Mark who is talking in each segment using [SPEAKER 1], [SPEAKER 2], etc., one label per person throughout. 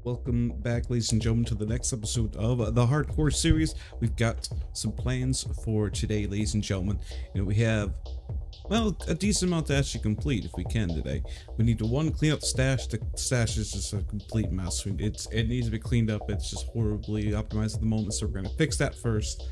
[SPEAKER 1] Welcome back, ladies and gentlemen, to the next episode of the Hardcore series. We've got some plans for today, ladies and gentlemen. We have, well, a decent amount to actually complete if we can today. We need to, one, clean up the stash. The stash is just a complete mess. It needs to be cleaned up. It's just horribly optimized at the moment, so we're going to fix that first.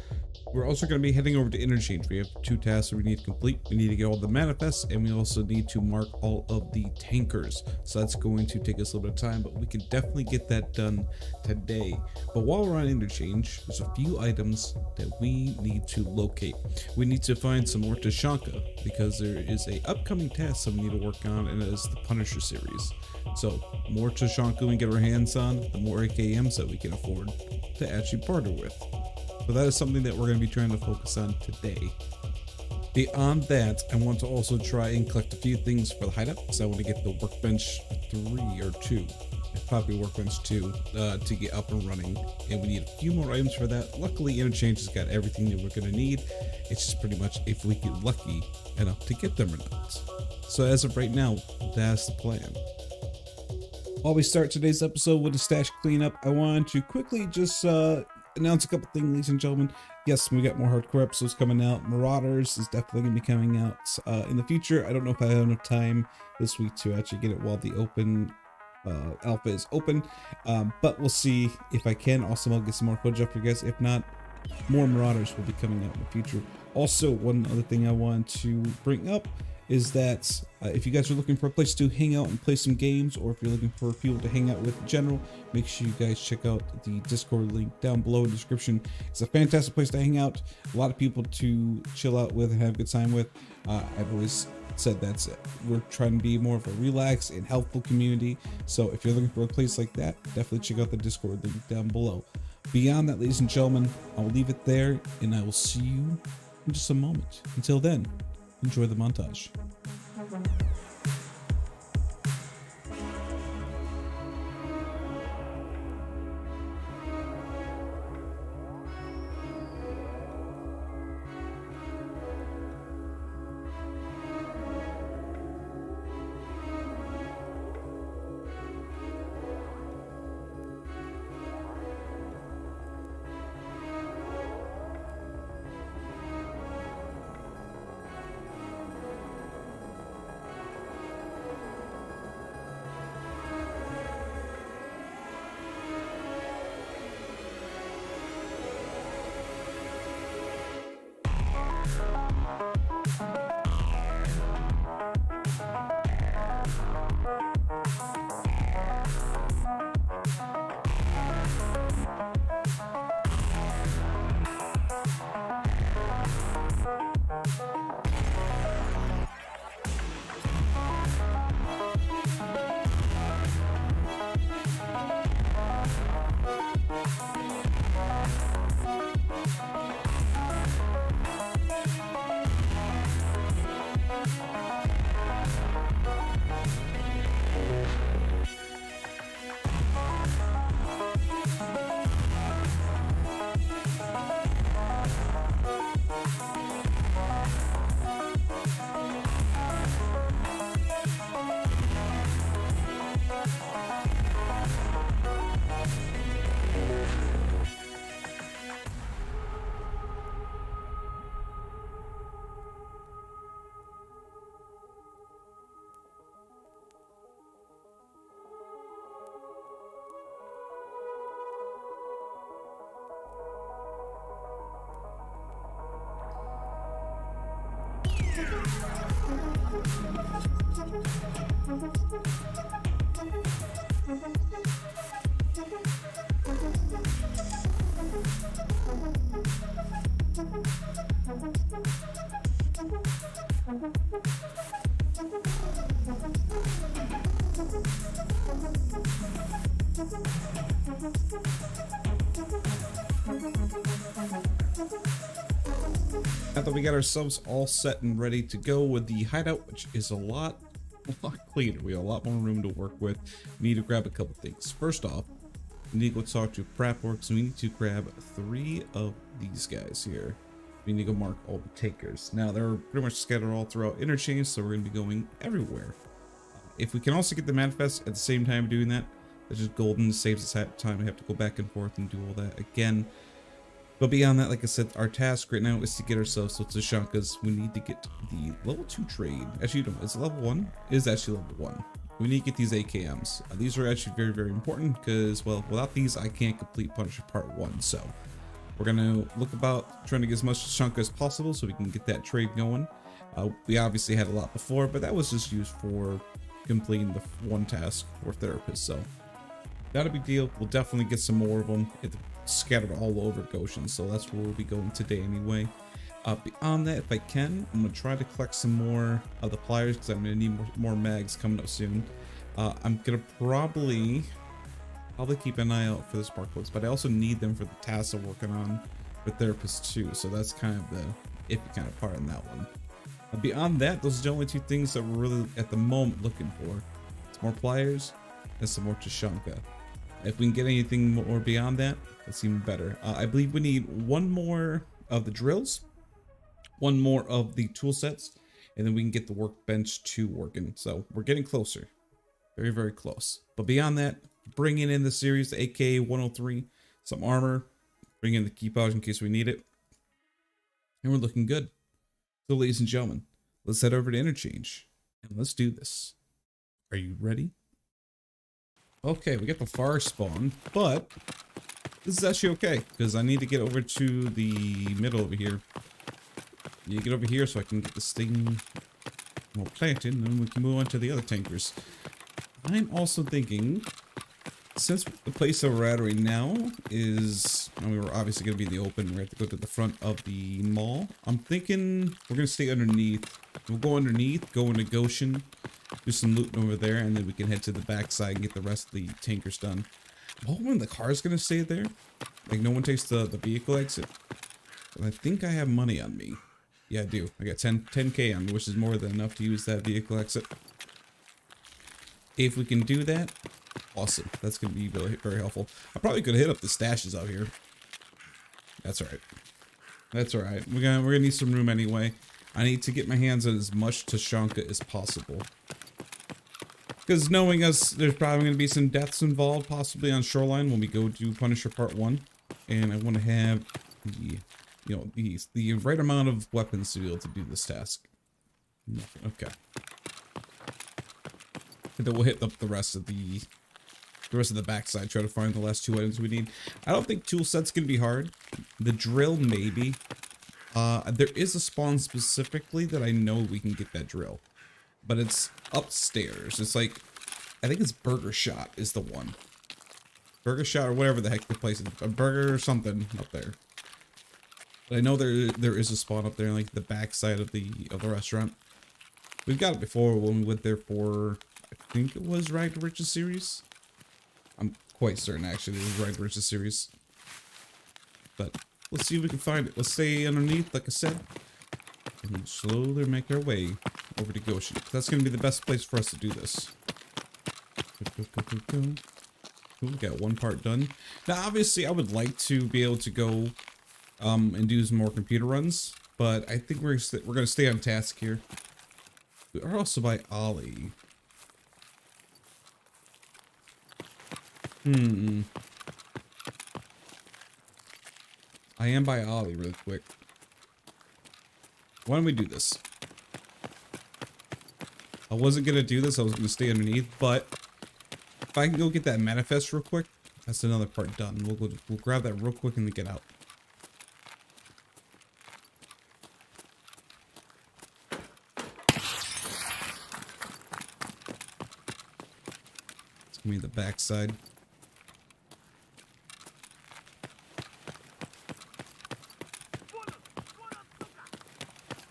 [SPEAKER 1] We're also going to be heading over to interchange. We have two tasks that we need to complete. We need to get all the manifests, and we also need to mark all of the tankers. So that's going to take us a little bit of time, but we can definitely get that done today. But while we're on interchange, there's a few items that we need to locate. We need to find some more Tashanka, because there is a upcoming task that we need to work on, and it is the Punisher series. So more Tashanka we get our hands on, the more AKMs that we can afford to actually partner with. So that is something that we're going to be trying to focus on today. Beyond that, I want to also try and collect a few things for the hideout, because I want to get the workbench 3 or 2, probably workbench 2, to get up and running, and we need a few more items for that. Luckily, interchange has got everything that we're going to need. It's just pretty much if we get lucky enough to get them or not. So as of right now, that's the plan. While we start today's episode with a stash cleanup, I want to quickly just announce a couple things, ladies and gentlemen. Yes, we got more hardcore episodes coming out. Marauders is definitely going to be coming out in the future. I don't know if I have enough time this week to actually get it while the open alpha is open, but we'll see if I can. Also, I'll get some more footage up for you guys. If not, more Marauders will be coming out in the future. Also, one other thing I want to bring up is that if you guys are looking for a place to hang out and play some games, or if you're looking for people to hang out with in general, make sure you guys check out the Discord link down below in the description. It's a fantastic place to hang out, a lot of people to chill out with and have a good time with. I've always said that's it. We're trying to be more of a relaxed and helpful community, so if you're looking for a place like that, definitely check out the Discord link down below. Beyond that, ladies and gentlemen, I'll leave it there, and I will see you in just a moment. Until then, enjoy the montage. Now that we got ourselves all set and ready to go with the hideout, which is a lot cleaner, we have a lot more room to work with. We need to grab a couple things. First off, we need to go talk to Prapworks, and we need to grab 3 of these guys here. We need to go mark all the takers. Now they're pretty much scattered all throughout interchange, so we're going to be going everywhere. If we can also get the manifest at the same time doing that, It's just golden. It saves us time. I have to go back and forth and do all that again. But beyond that, like I said, our task right now is to get ourselves to Tashanka's. We need to get the level 2 trade. Actually, no, it's level 1. It is actually level 1. We need to get these AKMs. These are actually very, very important because, well, without these, I can't complete Punisher Part 1. So we're going to look about trying to get as much Tashanka as possible so we can get that trade going. We obviously had a lot before, but that was just used for completing the one task for therapists. So not a big deal. We'll definitely get some more of them. It's scattered all over Goshen, so that's where we'll be going today anyway. Beyond that, if I can, I'm going to try to collect some more of the pliers because I'm going to need more mags coming up soon. I'm going to probably keep an eye out for the spark plugs, but I also need them for the tasks I'm working on with therapists too, so that's kind of the iffy kind of part in that one. Beyond that, those are the only two things that we're really at the moment looking for. It's more pliers and some more Tashanka. If we can get anything more beyond that, that's even better. I believe we need one more of the drills, one more of the tool sets, and then we can get the workbench 2 working. So we're getting closer. Very, very close. But beyond that, bringing in the series, the AK-103, some armor, bring in the key pouch in case we need it. And we're looking good. So ladies and gentlemen, let's head over to Interchange and let's do this. Are you ready? Okay, we got the far spawn, but this is actually okay because I need to get over to the middle over here. I need to get over here so I can get this thing all planted and then we can move on to the other tankers. I'm also thinking, since the place that we're at right now is, and we were obviously going to be in the open, we have to go to the front of the mall. I'm thinking we're going to stay underneath. We'll go underneath, go into Goshen, do some looting over there, and then we can head to the backside and get the rest of the tankers done. I'm hoping the car's going to stay there. Like no one takes the vehicle exit. But I think I have money on me. Yeah, I do. I got 10K on me, which is more than enough to use that vehicle exit. If we can do that, awesome. That's going to be really, very helpful. I probably could hit up the stashes out here. That's alright. That's alright. We're gonna need some room anyway. I need to get my hands on as much Tashanka as possible. Because knowing us, there's probably going to be some deaths involved, possibly on Shoreline when we go do Punisher Part 1. And I want to have the, you know, the right amount of weapons to be able to do this task. Okay. And then we'll hit up the rest of the backside, try to find the last 2 items we need. I don't think tool set's gonna be hard. The drill, maybe. There is a spawn specifically that I know we can get that drill, but it's upstairs. It's like, I think it's Burger Shot is the one. Burger Shot or whatever the heck the place is. A burger or something up there. But I know there is a spawn up there, like the backside of the restaurant. We've got it before when we went there for, I think it was Rag Rich's series. I'm quite certain actually it was Rag Rich's series. But let's see if we can find it. Let's stay underneath, like I said, and we'll slowly make our way over to Goshen. That's going to be the best place for us to do this. Go. We got one part done. Now, obviously, I would like to be able to go and do some more computer runs, but I think we're going to stay on task here. We are also by Ollie. I am by Ollie really quick. Why don't we do this? I wasn't going to do this. I was going to stay underneath, but if I can go get that manifest real quick, that's another part done. We'll grab that real quick and then get out. It's going to be the backside.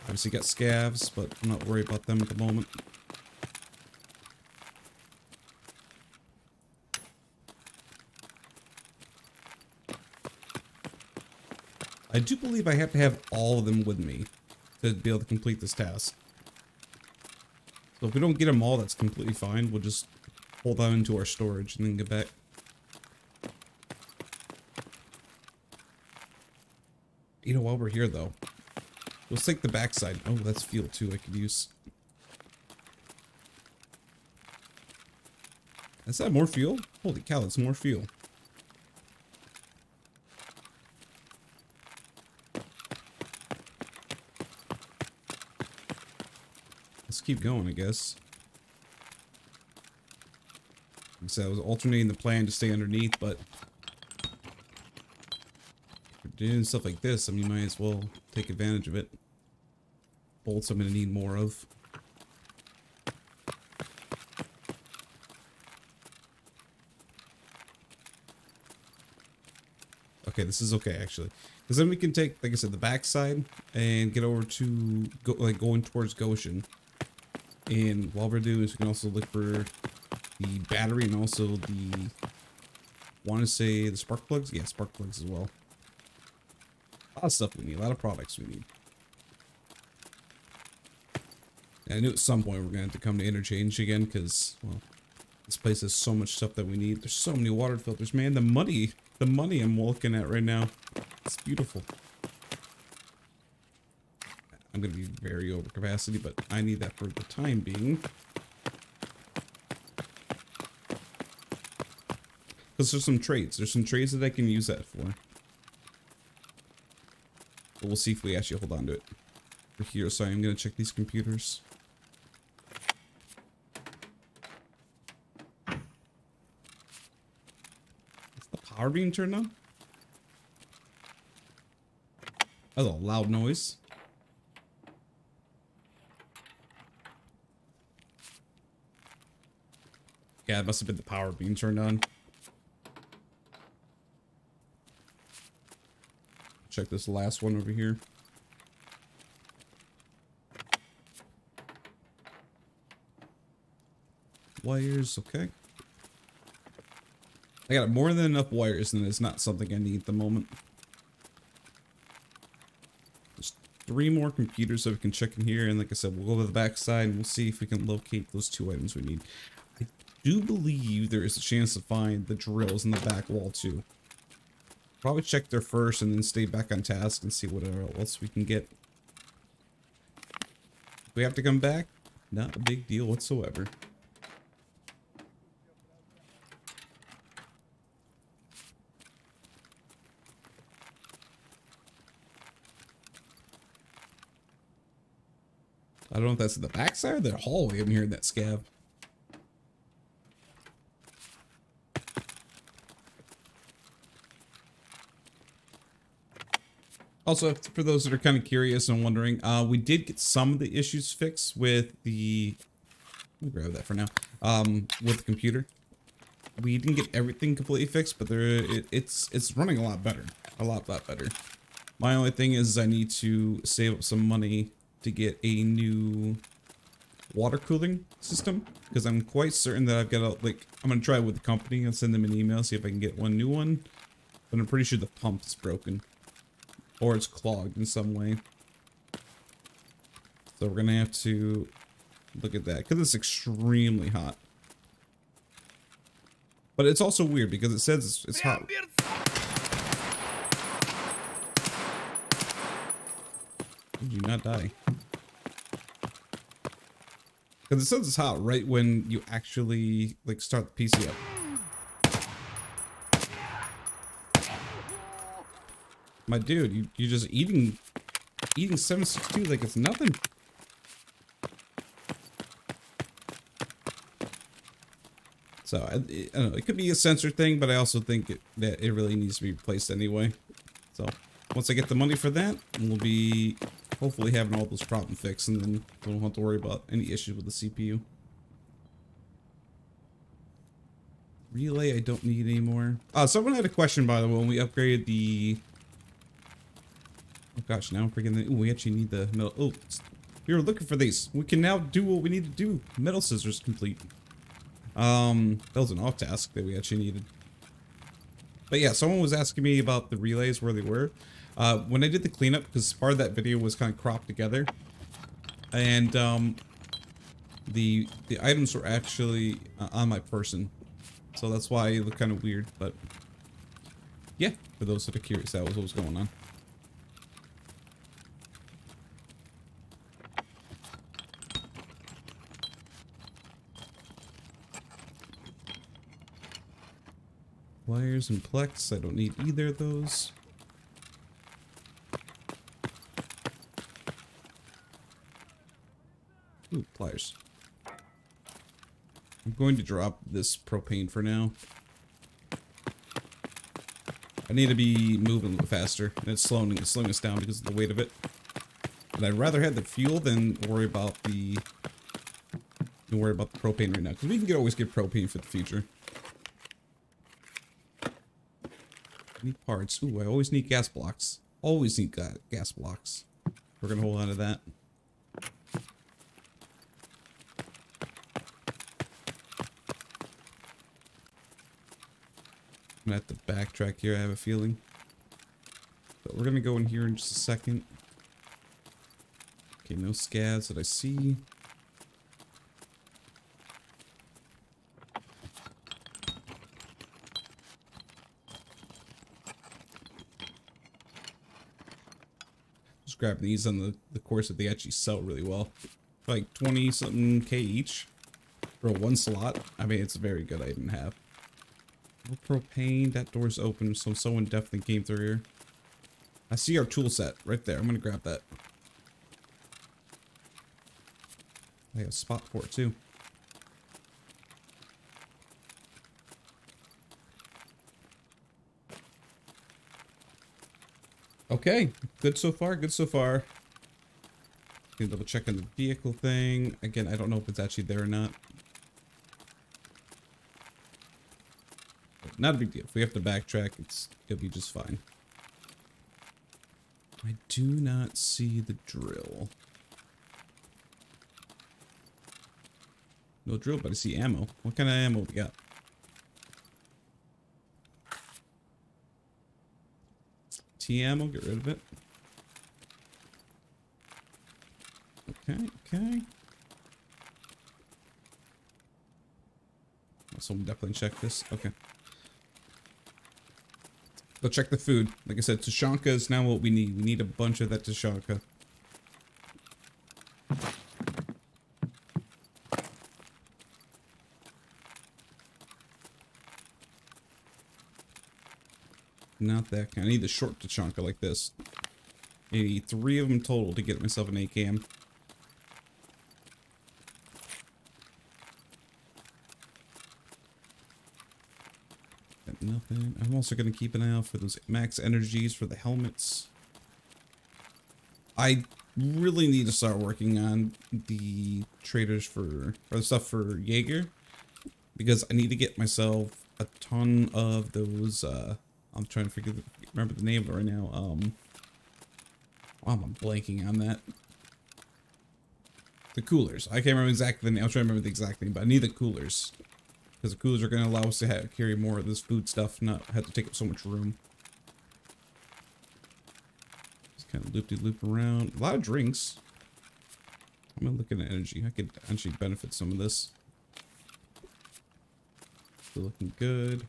[SPEAKER 1] Obviously got scavs, but I'm not worried about them at the moment. I do believe I have to have all of them with me to be able to complete this task. So if we don't get them all, that's completely fine. We'll just hold them into our storage and then get back. You know, while we're here though, let's take the backside. Oh, that's fuel too I could use. Is that more fuel? Holy cow, that's more fuel. Let's keep going, I guess. Like I said, I was alternating the plan to stay underneath, but if you're doing stuff like this, I mean, you might as well take advantage of it. Bolts I'm going to need more of. Okay, this is okay, actually. Because then we can take, like I said, the backside and get over to, going towards Goshen. And while we're doing this, we can also look for the battery and also the, want to say the spark plugs? Yeah, spark plugs as well. A lot of stuff we need, a lot of products we need. And I knew at some point we're going to have to come to interchange again because, well, this place has so much stuff that we need. There's so many water filters, man. The money I'm looking at right now, it's beautiful. I'm going to be very over capacity, but I need that for the time being. Because there's some trades. There's some trades that I can use that for. But we'll see if we actually hold on to it. For here, so I'm going to check these computers. Is the power being turned on? That's a loud noise. Yeah, it must have been the power being turned on. Check this last one over here. Wires, okay. I got more than enough wires, and it's not something I need at the moment. There's 3 more computers that we can check in here, and like I said, we'll go to the back side and we'll see if we can locate those 2 items we need. I do believe there is a chance to find the drills in the back wall too. Probably check there first and then stay back on task and see what else we can get. If we have to come back, not a big deal whatsoever. I don't know if that's the backside or the hallway. I'm hearing that scav. Also, for those that are kind of curious and wondering, we did get some of the issues fixed with the... Let me grab that for now. With the computer. We didn't get everything completely fixed, but it's running a lot better. A lot better. My only thing is I need to save up some money to get a new water cooling system. Because I'm quite certain that I've got a... Like, I'm going to try it with the company and send them an email, see if I can get one new one. But I'm pretty sure the pump is broken. Or it's clogged in some way. So we're gonna have to look at that because it's extremely hot. But it's also weird because it says it's hot. Did you not die? Because it says it's hot right when you actually like start the PC up. My dude, you're just eating 762 like it's nothing. So I don't know, it could be a sensor thing, but I also think that it really needs to be replaced anyway. So once I get the money for that, we'll be hopefully having all those problems fixed, and then we don't have to worry about any issues with the CPU. Relay I don't need anymore. Someone had a question, by the way, when we upgraded the... Oh gosh, now I'm forgetting. Ooh, we actually need the metal. Oh, we were looking for these. We can now do what we need to do. Metal scissors complete. That was an off task that we actually needed. But yeah, someone was asking me about the relays, where they were. When I did the cleanup, because part of that video was kind of cropped together, and the items were actually on my person, so that's why it looked kind of weird. But yeah, for those that are curious, that was what was going on. Wires and plex. I don't need either of those. Ooh, pliers. I'm going to drop this propane for now. I need to be moving a little faster. And it's slowing us down because of the weight of it. But I'd rather have the fuel than worry about the propane right now. Because we can always get propane for the future. Need parts. Ooh, I always need gas blocks. Always need gas blocks. We're gonna hold on to that. I'm gonna have to backtrack here, I have a feeling. But we're gonna go in here in just a second. Okay, no scavs that I see. Just grab these on the course that they actually sell really well. Like 20 something K each for one slot. I mean, it's a very good item to have. No propane, that door's open, so someone definitely came through here. I see our tool set right there. I'm gonna grab that. I have a spot for it too. Okay, good so far, good so far. Double check on the vehicle thing. Again, I don't know if it's actually there or not. Not a big deal. If we have to backtrack, it'll be just fine. I do not see the drill. No drill, but I see ammo. What kind of ammo we got? T ammo, get rid of it. Okay, okay. Someone definitely check this. Okay. Go check the food. Like I said, Tushonka is now what we need. We need a bunch of that Tushonka. Not that kind. I need the short Tushonka like this. I need 3 of them total to get myself an ACAM. Nothing. I'm also going to keep an eye out for those max energies for the helmets. I really need to start working on the traders or the stuff for Jaeger, because I need to get myself a ton of those. I'm trying to remember the name of it right now. I'm blanking on that. The coolers. I can't remember exactly the name. I'm trying to remember the exact name, but I need the coolers. Because the coolers are going to allow us to carry more of this food stuff, not have to take up so much room. Just kind of loop-de-loop around. A lot of drinks. I'm going to look at energy. I could actually benefit some of this. Still looking good.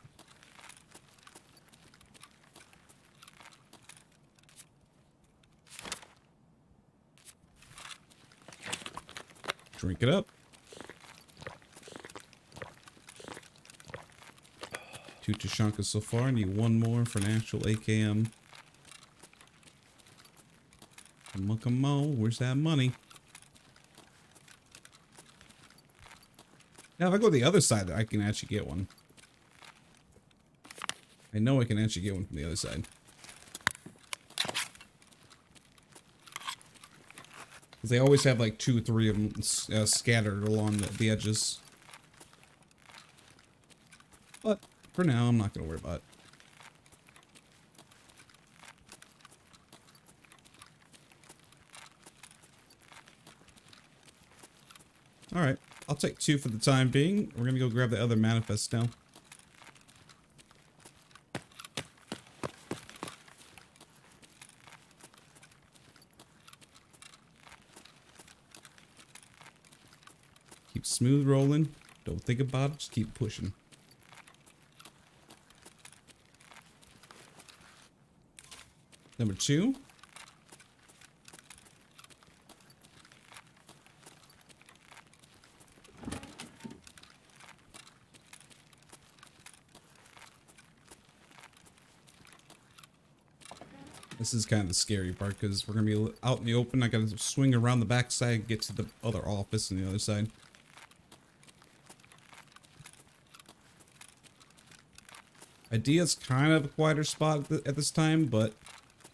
[SPEAKER 1] Drink it up. 2 Tushonkas so far. I need 1 more for an actual AKM. Come on, where's that money? Now, if I go to the other side, I can actually get one. I know I can actually get one from the other side. Because they always have like 2 or 3 of them scattered along the edges. But for now, I'm not going to worry about it. Alright, I'll take 2 for the time being. We're going to go grab the other manifest now. Keep smooth rolling. Don't think about it, just keep pushing. Number 2. This is kind of the scary part because we're gonna be out in the open. I gotta swing around the backside, get to the other office on the other side. Idea's kind of a quieter spot at this time, but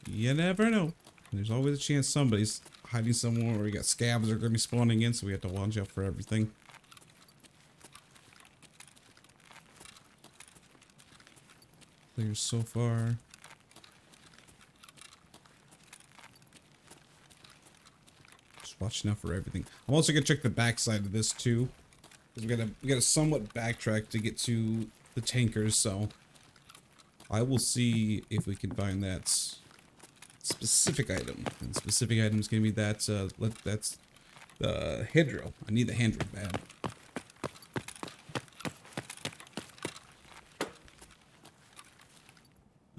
[SPEAKER 1] you never know. There's always a chance somebody's hiding somewhere, or we got scabs that are gonna be spawning in, so we have to watch out for everything. Clear so far. Watching out for everything. I'm also gonna check the backside of this too, because we gotta somewhat backtrack to get to the tankers. So I will see if we can find that specific item. And the specific item is gonna be that that's the hand drill. I need the hand drill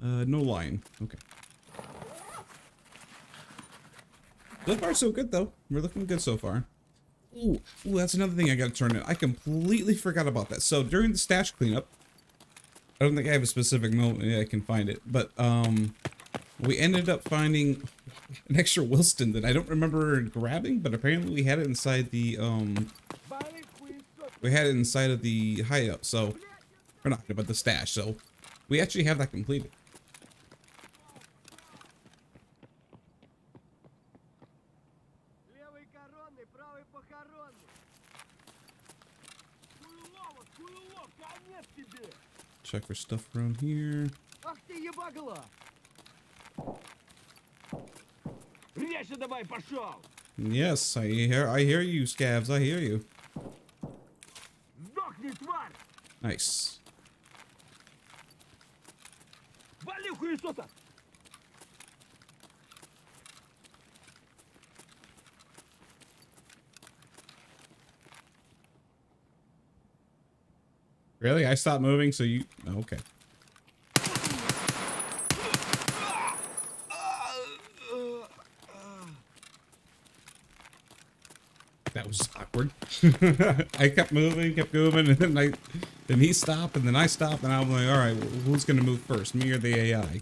[SPEAKER 1] bad. No line. Okay. So far, so good, though. We're looking good so far. Ooh, that's another thing I gotta turn in. I completely forgot about that. So, during the stash cleanup, I don't think I have a specific moment I can find it, but, we ended up finding an extra Wilston that I don't remember grabbing, but apparently we had it inside the, we had it inside of the hideout, so, or not, but the stash, so, we actually have that completed. Check for stuff around here. Yes, I hear you, scabs. I hear you. Nice. Really? I stopped moving, so you... Okay. That was awkward. I kept moving, and then he stopped, and then I stopped, and I was like, alright, who's gonna move first, me or the AI?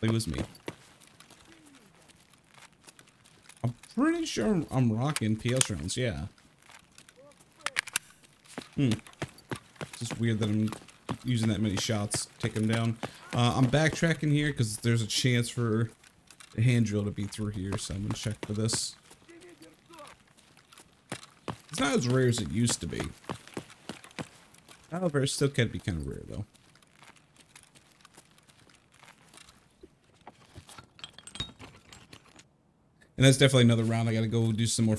[SPEAKER 1] It was me. I'm pretty sure I'm rocking PS rounds, yeah. It's just weird that I'm using that many shots to take him down. I'm backtracking here because there's a chance for the hand drill to be through here, so I'm gonna check for this. It's not as rare as it used to be. However, it still can be kind of rare though. And that's definitely another round I gotta go do some more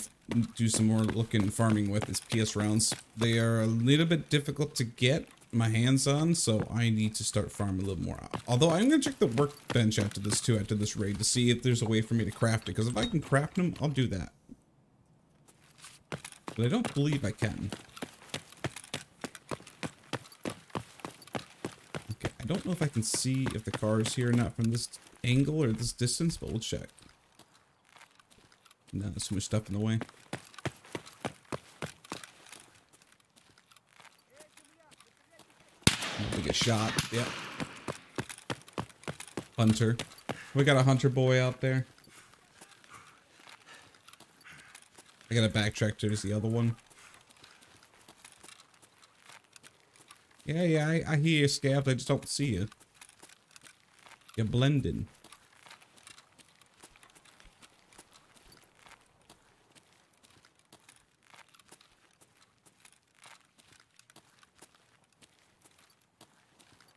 [SPEAKER 1] looking farming with is PS rounds. They are a little bit difficult to get my hands on, so I need to start farming a little more. Although I'm gonna check the workbench after this too, after this raid, to see if there's a way for me to craft it. Because if I can craft them, I'll do that. But I don't believe I can. Okay, I don't know if I can see if the car is here or not from this angle or this distance, but we'll check. No, there's so much stuff in the way. We get shot. Yep. Hunter. We got a hunter boy out there. I gotta backtrack to the other one. Yeah, I hear you, Scab. I just don't see you. You're blending.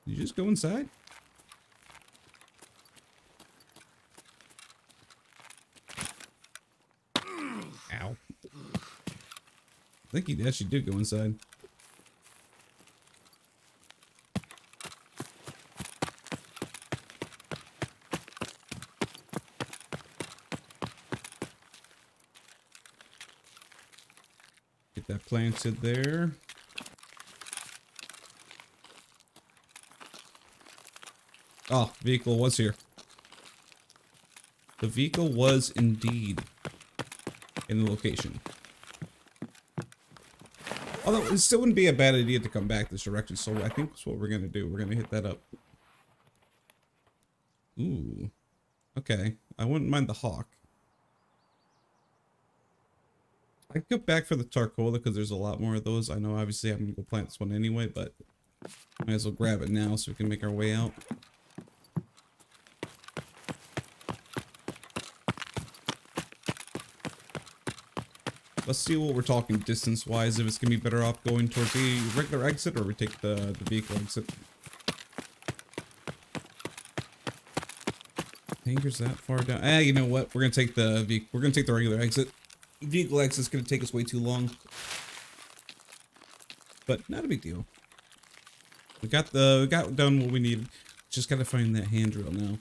[SPEAKER 1] Did you just go inside? Ow. I think he actually did go inside. Get that planted there. Oh, vehicle was here. The vehicle was indeed in the location. Although it still wouldn't be a bad idea to come back this direction, so I think that's what we're gonna do. We're gonna hit that up. Ooh. Okay. I wouldn't mind the hawk. I'd go back for the Tarcola because there's a lot more of those. I know obviously I'm gonna go plant this one anyway, but might as well grab it now so we can make our way out. Let's see what we're talking distance-wise, if it's gonna be better off going towards the regular exit or we take the vehicle exit. Tanker's that far down. Ah, you know what? We're gonna take the regular exit. Vehicle exit's gonna take us way too long. But not a big deal. We got done what we needed. Just gotta find that hand drill now.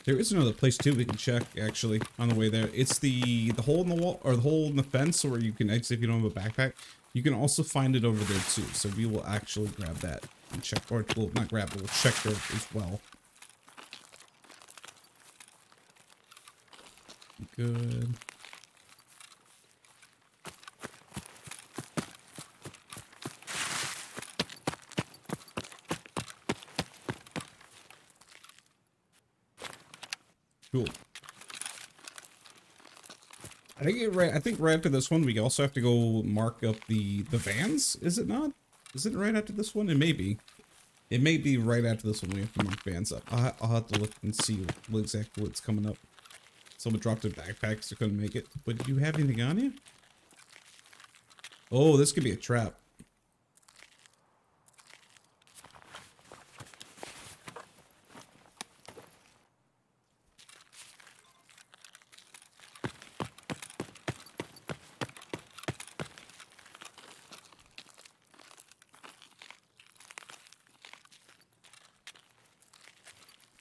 [SPEAKER 1] There is another place too we can check actually on the way there. It's the hole in the wall or the hole in the fence where you can exit if you don't have a backpack. You can also find it over there too. So we will actually grab that and check, or we'll not grab it, we'll check there as well. Good. Cool. I think right after this one we also have to go mark up the vans, is it not? Is it right after this one? It may be. It may be right after this one we have to mark vans up. I'll have to look and see exactly what's coming up. Someone dropped their backpacks, so couldn't make it. But do you have anything on you? Oh, this could be a trap.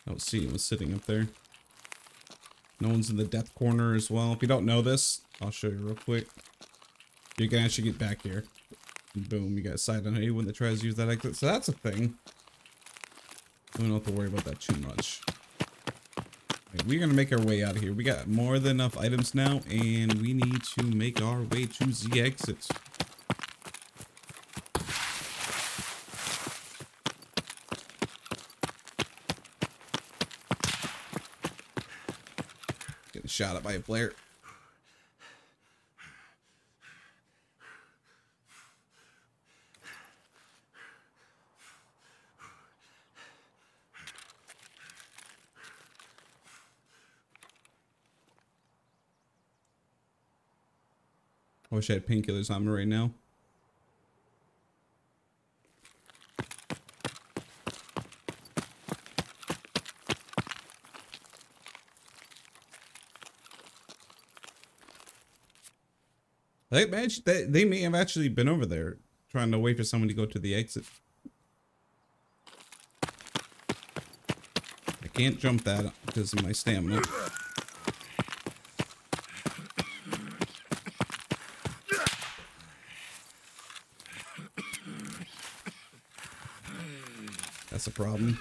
[SPEAKER 1] I don't see anyone sitting up there. No one's in the death corner as well. If you don't know this, I'll show you real quick. You can actually get back here. And boom, you got sight on anyone that tries to use that exit. So that's a thing. We don't have to worry about that too much. Right, we're going to make our way out of here. We got more than enough items now, and we need to make our way to the exit. Getting shot at by a player. I wish I had painkillers on me right now. They may have actually been over there trying to wait for someone to go to the exit. I can't jump that because of my stamina. That's a problem.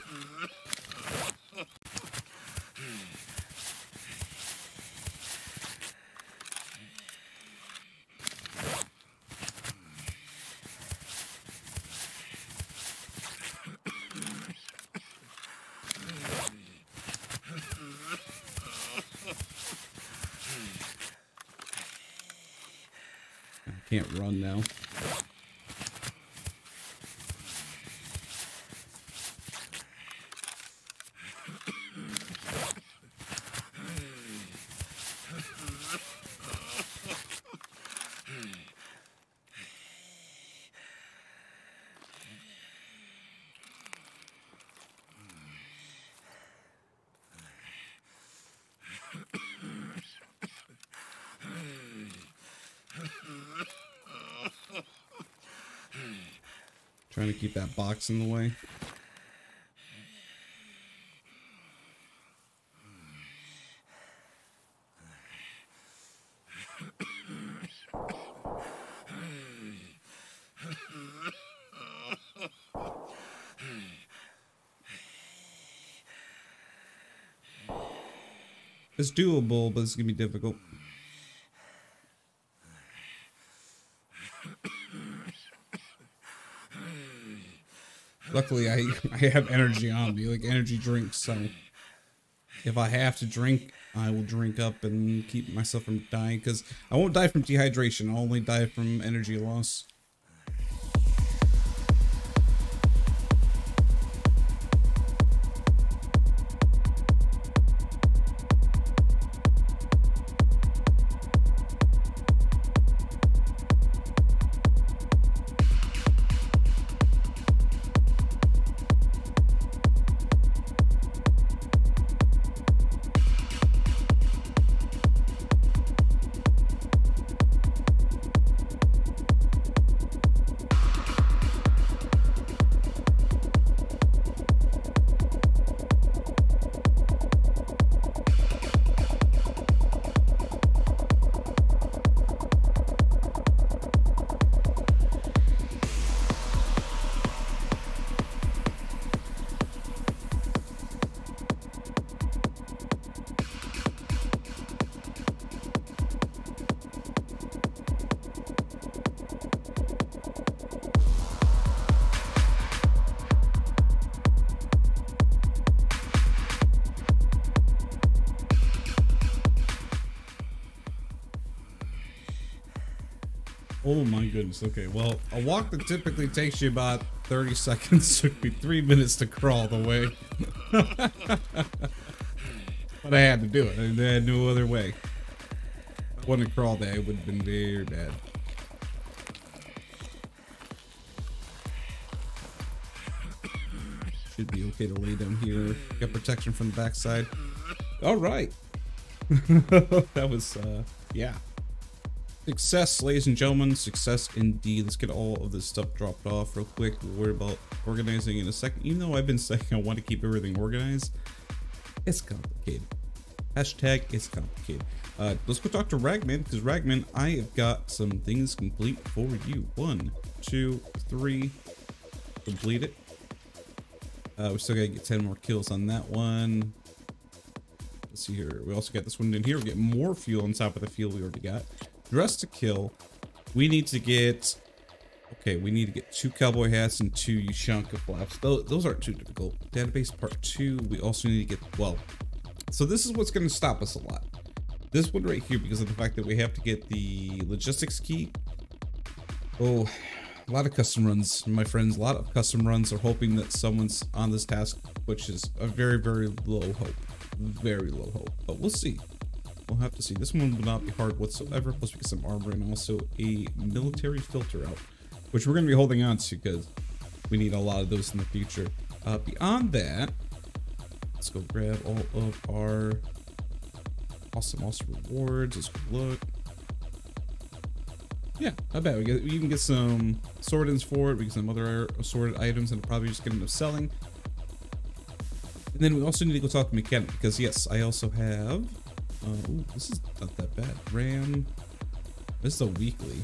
[SPEAKER 1] I can't run now. Trying to keep that box in the way. It's doable, but it's gonna be difficult. Luckily, I have energy on me, like energy drinks, so if I have to drink, I will drink up and keep myself from dying, because I won't die from dehydration, I'll only die from energy loss. Oh my goodness. Okay, well, a walk that typically takes you about 30 seconds took me 3 minutes to crawl the way. But I had to do it. I had no other way. If I wouldn't have crawled that, it would have been very bad. Should be okay to lay down here. Got protection from the backside. All right. That was, yeah. Success, ladies and gentlemen. Success indeed. Let's get all of this stuff dropped off real quick. We'll worry about organizing in a second. Even though I've been saying I want to keep everything organized, it's complicated. Hashtag it's complicated. Let's go talk to Ragman, because Ragman, I have got some things complete for you. 1, 2, 3. Complete it. We still gotta get 10 more kills on that one. Let's see here. We also got this one in here. We get more fuel on top of the fuel we already got. Dress to kill. We need to get... Okay, we need to get 2 cowboy hats and 2 Ushanka flaps. Those aren't too difficult. Database part 2. We also need to get... Well, so this is what's going to stop us a lot. This one right here, because of the fact that we have to get the logistics key. Oh, a lot of custom runs, my friends. A lot of custom runs are hoping that someone's on this task, which is a very, very low hope. Very low hope. But we'll see. We'll have to see. This one will not be hard whatsoever. Plus we get some armor and also a military filter out, which we're going to be holding on to because we need a lot of those in the future. Beyond that, let's go grab all of our awesome rewards. Let's go look. Yeah, I bet we can get some sword-ins for it. We get some other assorted items and probably just gonna end up selling. And then we also need to go talk to mechanic because yes, I also have. Ooh, this is not that bad. RAM. This is a weekly.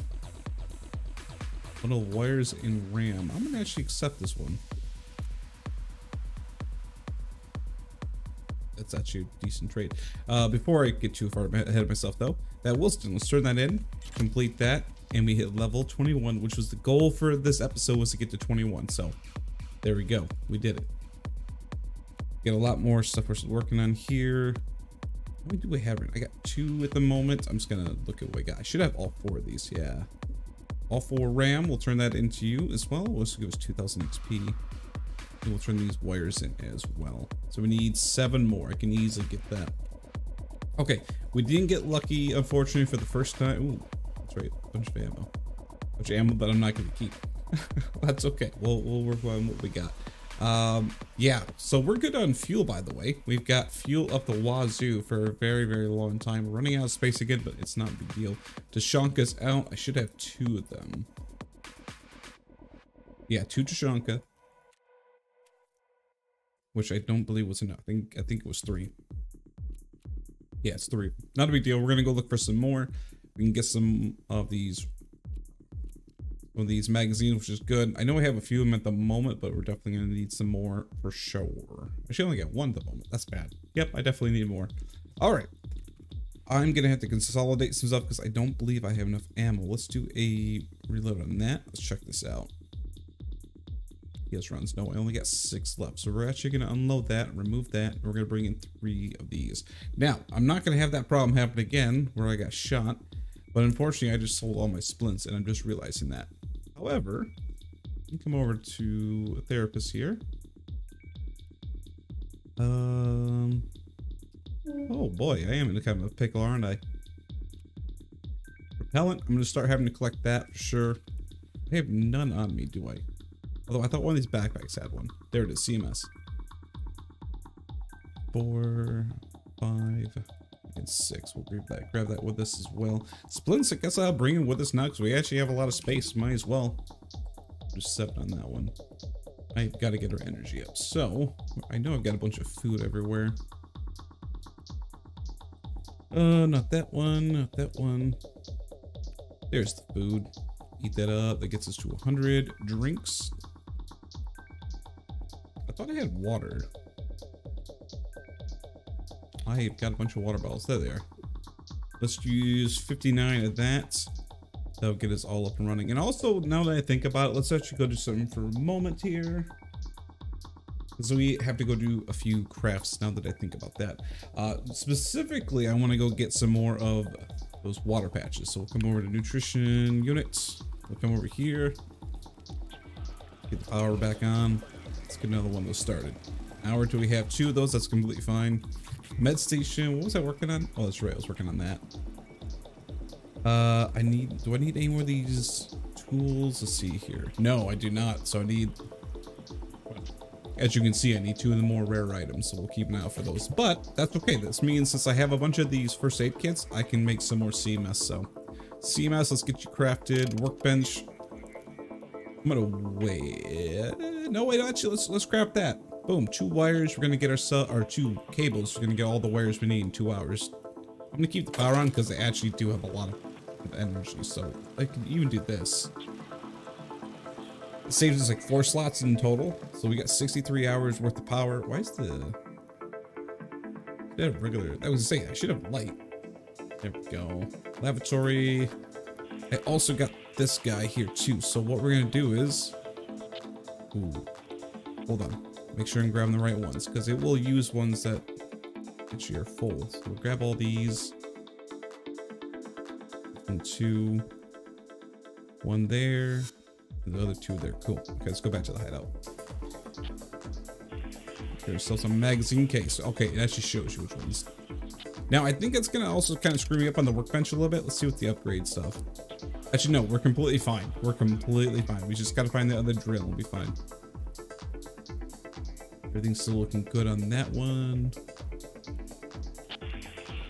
[SPEAKER 1] Little wires in RAM. I'm gonna actually accept this one. That's actually a decent trade. Before I get too far ahead of myself though, that Wilston, let's turn that in, complete that, and we hit level 21, which was the goal for this episode, was to get to 21. So there we go, we did it. Get a lot more stuff we're working on here. How many do we have? I got 2 at the moment. I'm just gonna look at what I got. I should have all 4 of these. Yeah, all 4 RAM. We'll turn that into you as well. We'll also give us 2,000 XP. And we'll turn these wires in as well. So we need 7 more. I can easily get that. Okay, we didn't get lucky, unfortunately, for the first time. Ooh, that's right, a bunch of ammo. A bunch of ammo that I'm not gonna keep. That's okay. We'll work on what we got. Yeah, so we're good on fuel, by the way. We've got fuel up the wazoo for a very, very long time. We're running out of space again, but it's not a big deal. Tashanka's out. I should have 2 of them. Yeah, 2 Tashanka. Which I don't believe was enough. I think it was 3. Yeah, it's 3. Not a big deal. We're gonna go look for some more. We can get some of these magazines, which is good. I know we have a few of them at the moment, but we're definitely gonna need some more for sure. I should only get 1 at the moment. That's bad. Yep, I definitely need more. All right, I'm gonna have to consolidate some stuff because I don't believe I have enough ammo. Let's do a reload on that. Let's check this out. Yes, runs. No, I only got 6 left. So we're actually gonna unload that, remove that, and we're gonna bring in 3 of these. Now, I'm not gonna have that problem happen again where I got shot, but unfortunately I just sold all my splints and I'm just realizing that. However, let me come over to a therapist here. Oh boy, I am in a kind of a pickle, aren't I? Repellent, I'm gonna start having to collect that for sure. I have none on me, do I? Although I thought one of these backpacks had one. There it is, CMS. 4, 5, and 6. We'll grab that with us as well. Splints, I guess I'll bring in with us now because we actually have a lot of space. Might as well. Just 7 on that one. I've got to get our energy up. So, I know I've got a bunch of food everywhere. Not that one, not that one. There's the food. Eat that up. That gets us to 100 drinks. I thought I had water. I've got a bunch of water bottles. There they are. Let's use 59 of that. That'll get us all up and running. And also, now that I think about it, let's actually go do something for a moment here. So we have to go do a few crafts now that I think about that. Specifically, I want to go get some more of those water patches. So we'll come over to nutrition units. We'll come over here. Get the power back on. Let's get another one of those started. Hour till we have 2 of those. That's completely fine. Med station. What was I working on? Oh, that's right. I was working on that. Do I need any more of these tools? Let's see here. No, I do not. So I need, as you can see, I need 2 of the more rare items. So we'll keep an eye out for those. But that's okay. This means since I have a bunch of these first aid kits, I can make some more CMS. So CMS, let's get you crafted. Workbench. I'm gonna wait. No, wait, actually, let's craft that. Boom, 2 wires. We're gonna get our 2 cables. We're gonna get all the wires we need in 2 hours. I'm gonna keep the power on because I actually do have a lot of energy, so I can even do this. It saves us like 4 slots in total, so we got 63 hours worth of power. Why is the regular? I was saying I should have light. There we go. Lavatory. I also got this guy here too. So what we're gonna do is, ooh, hold on. Make sure I'm grabbing the right ones because it will use ones that actually are full. So we'll grab all these. 1, 2, 1 there, and the other 2 there. Cool. Okay, let's go back to the hideout. There's still some magazine case. Okay, it actually shows you which ones. Now, I think it's gonna also kind of screw me up on the workbench a little bit. Let's see what the upgrade stuff. Actually, no, we're completely fine. We're completely fine. We just gotta find the other drill. We'll be fine. Everything's still looking good on that one.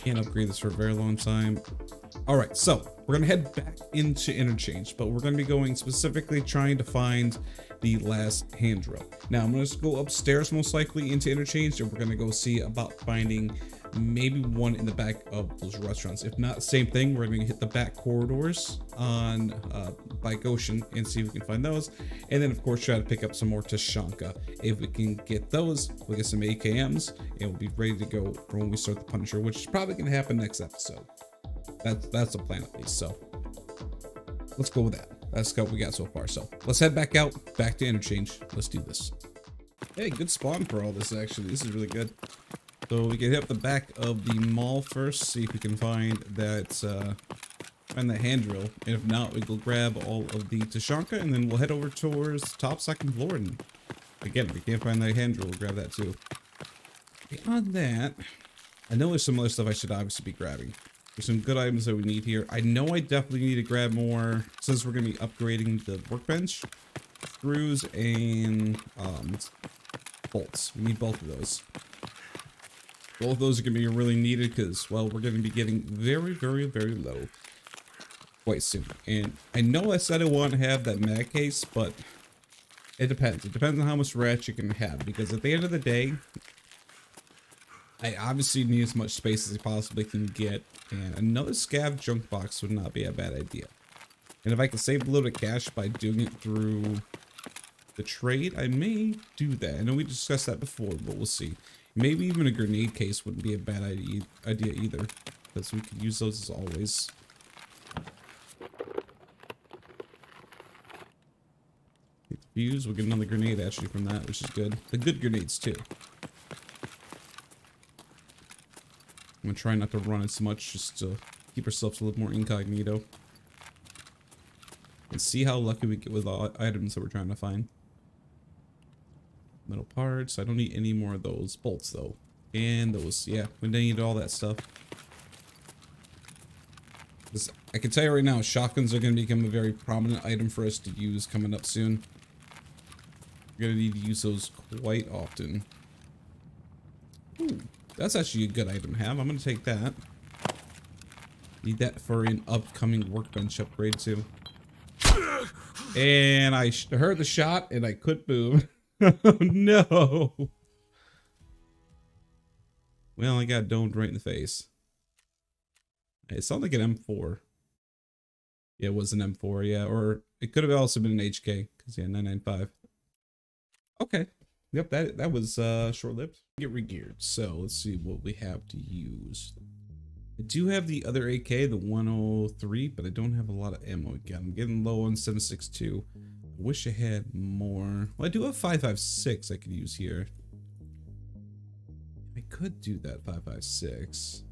[SPEAKER 1] Can't upgrade this for a very long time. All right, so we're gonna head back into interchange, but we're gonna be going specifically trying to find the last hand drill. Now I'm gonna just go upstairs most likely into interchange, and we're gonna go see about finding maybe one in the back of those restaurants. If not, same thing. We're gonna hit the back corridors on by Goshen and see if we can find those, and then of course try to pick up some more Tashanka. If we can get those, we'll get some AKMs, and we'll be ready to go for when we start the Punisher, which is probably gonna happen next episode. That's the plan at least. So let's go with that. That's what we got so far. So let's head back out, back to interchange. Let's do this. Hey, good spawn for all this actually. This is really good. So we can hit up the back of the mall first, see if we can find that hand drill. And if not, we will grab all of the Tashanka, and then we'll head over towards the top second floor. And again, if we can't find that hand drill, we'll grab that too. Beyond that, I know there's some other stuff I should obviously be grabbing. There's some good items that we need here. I know I definitely need to grab more, since we're going to be upgrading the workbench, screws and bolts. We need both of those. Both of those are going to be really needed because, well, we're going to be getting very, very, very low quite soon. And I know I said I want to have that mag case, but it depends. It depends on how much ratchet you can have, because at the end of the day, I obviously need as much space as I possibly can get, and another scav junk box would not be a bad idea. And if I can save a little bit of cash by doing it through the trade, I may do that. I know we discussed that before, but we'll see. Maybe even a grenade case wouldn't be a bad idea either, because we could use those as always. Take the fuse, we'll get another grenade actually from that, which is good. The good grenades too. I'm gonna try not to run as much, just to keep ourselves a little more incognito. And see how lucky we get with all items that we're trying to find. Metal parts. I don't need any more of those bolts though. And those, yeah, we need all that stuff. I can tell you right now, shotguns are going to become a very prominent item for us to use coming up soon. We're going to need to use those quite often. Ooh, that's actually a good item to have. I'm going to take that. Need that for an upcoming workbench upgrade too. And I heard the shot and I couldn't move. Oh no. Well, I got domed right in the face. It sounded like an M4. Yeah, it was an M4, yeah. Or it could have also been an HK, because yeah, 995. Okay. Yep, that was short-lived. Get re-geared. So let's see what we have to use. I do have the other AK, the 103, but I don't have a lot of ammo again. I'm getting low on 7.62. I wish I had more. Well, I do have 5.56 I could use here. I could do that 5.56.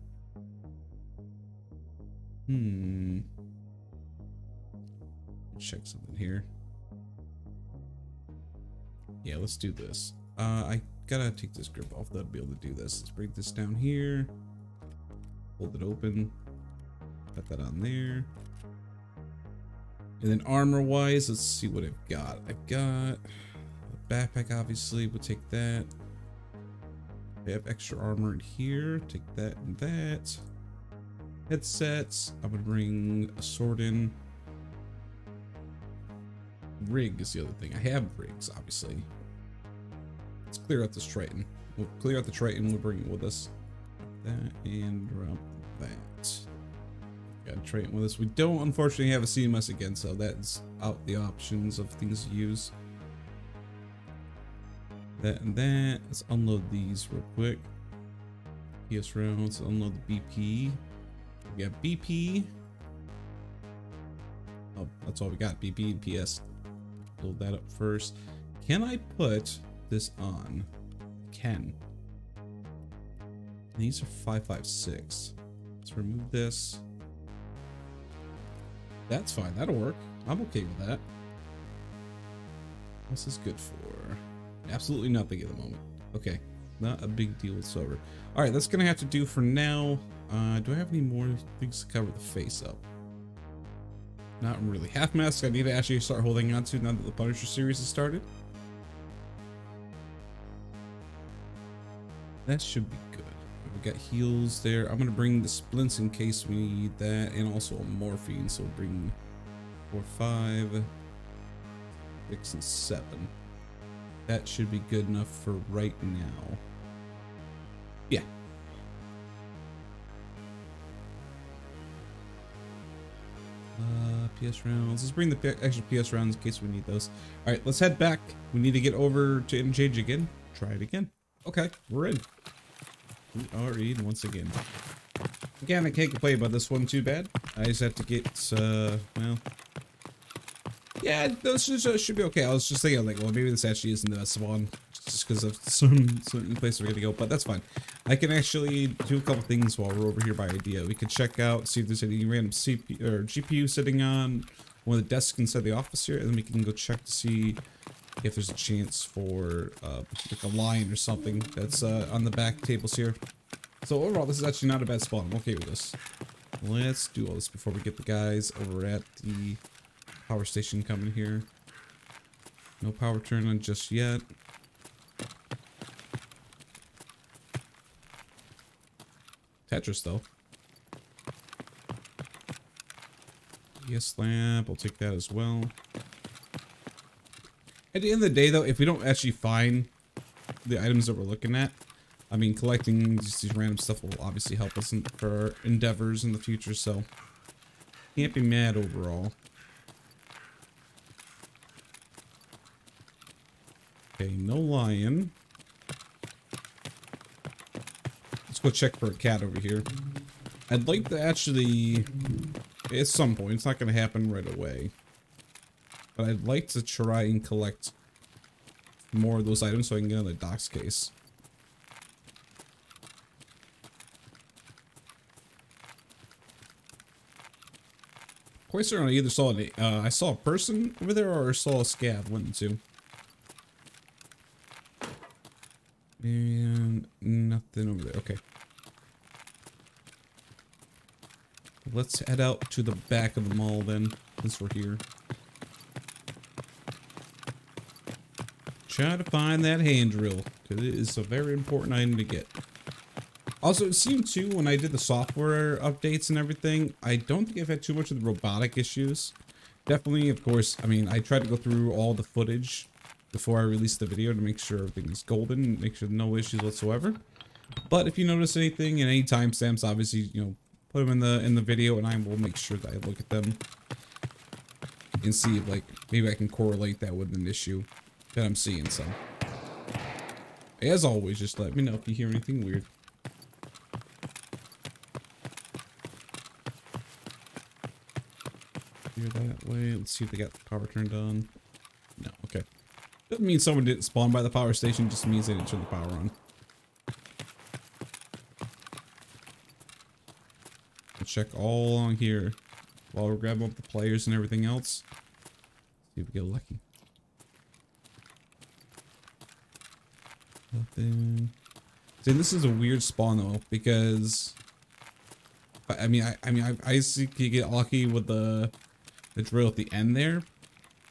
[SPEAKER 1] Check something here. Yeah, let's do this. I gotta take this grip off though to be able to do this. Let's break this down here. Hold it open. Put that on there. And then armor wise, let's see what I've got. I've got a backpack, obviously. We'll take that. I have extra armor in here. Take that and that. Headsets. I'm gonna bring a sword in. Rig is the other thing. I have rigs, obviously. Let's clear out this Triton. We'll clear out the Triton. We'll bring it with us. That and drop that. Got a Triton with us. We don't unfortunately have a CMS again, so that's out the options of things to use. That and that. Let's unload these real quick. PS rounds. Unload the BP. We got BP. Oh, that's all we got. BP and PS. Build that up first. Can I put this on? Can. These are 5.56. Let's remove this. That's fine. That'll work. I'm okay with that. What's this good for? Absolutely nothing at the moment. Okay. Not a big deal whatsoever. Alright, that's gonna have to do for now. Do I have any more things to cover the face up? Not really. Half mask I need to actually start holding on to now that the Punisher series has started. That should be good. We got heals there. I'm gonna bring the splints in case we need that, and also a morphine. So we'll bring 4, 5, 6, and 7. That should be good enough for right now. Yeah. PS rounds. Let's bring the extra PS rounds in case we need those. All right, let's head back. We need to get over to interchange again. Try it again. Okay, we're in. We are in once again. Again, I can't complain about this one too bad. I just have to get, well, yeah, this should be okay. I was just thinking, like, well, maybe this actually isn't the best one, just because of certain places we're gonna go, but that's fine. I can actually do a couple things while we're over here by idea. We could check out, see if there's any random CPU or GPU sitting on one of the desks inside the office here, and then we can go check to see if there's a chance for like a line or something that's on the back tables here. So overall, this is actually not a bad spot. I'm okay with this. Let's do all this before we get the guys over at the power station coming here. No power turn on just yet. Tetris though. Yes, lamp. I'll take that as well. At the end of the day, though, if we don't actually find the items that we're looking at, I mean, collecting just these random stuff will obviously help us for our endeavors in the future, so can't be mad overall. Okay, no lion. go check for a cat over here. I'd like to actually, at some point, it's not going to happen right away, but I'd like to try and collect more of those items so I can get on the docks case. Quite certain I either saw I saw a person over there or I saw a scab, one and two. And nothing over there. Okay. Let's head out to the back of the mall then, since we're here. Try to find that hand drill, because it is a very important item to get. Also, it seemed too, when I did the software updates and everything, I don't think I've had too much of the robotic issues. Definitely, of course, I mean, I tried to go through all the footage before I released the video to make sure everything is golden and make sure no issues whatsoever. But if you notice anything and any timestamps, obviously, you know, put them in the video and I will make sure that I look at them and see if, like, maybe I can correlate that with an issue that I'm seeing. So, as always, just let me know if you hear anything weird. Here that way. Let's see if they got the power turned on. No, okay. Doesn't mean someone didn't spawn by the power station, just means they didn't turn the power on. I'll check all along here while we're grabbing up the players and everything else. See if we get lucky. Nothing. See, this is a weird spawn though, because I see you get lucky with the drill at the end there.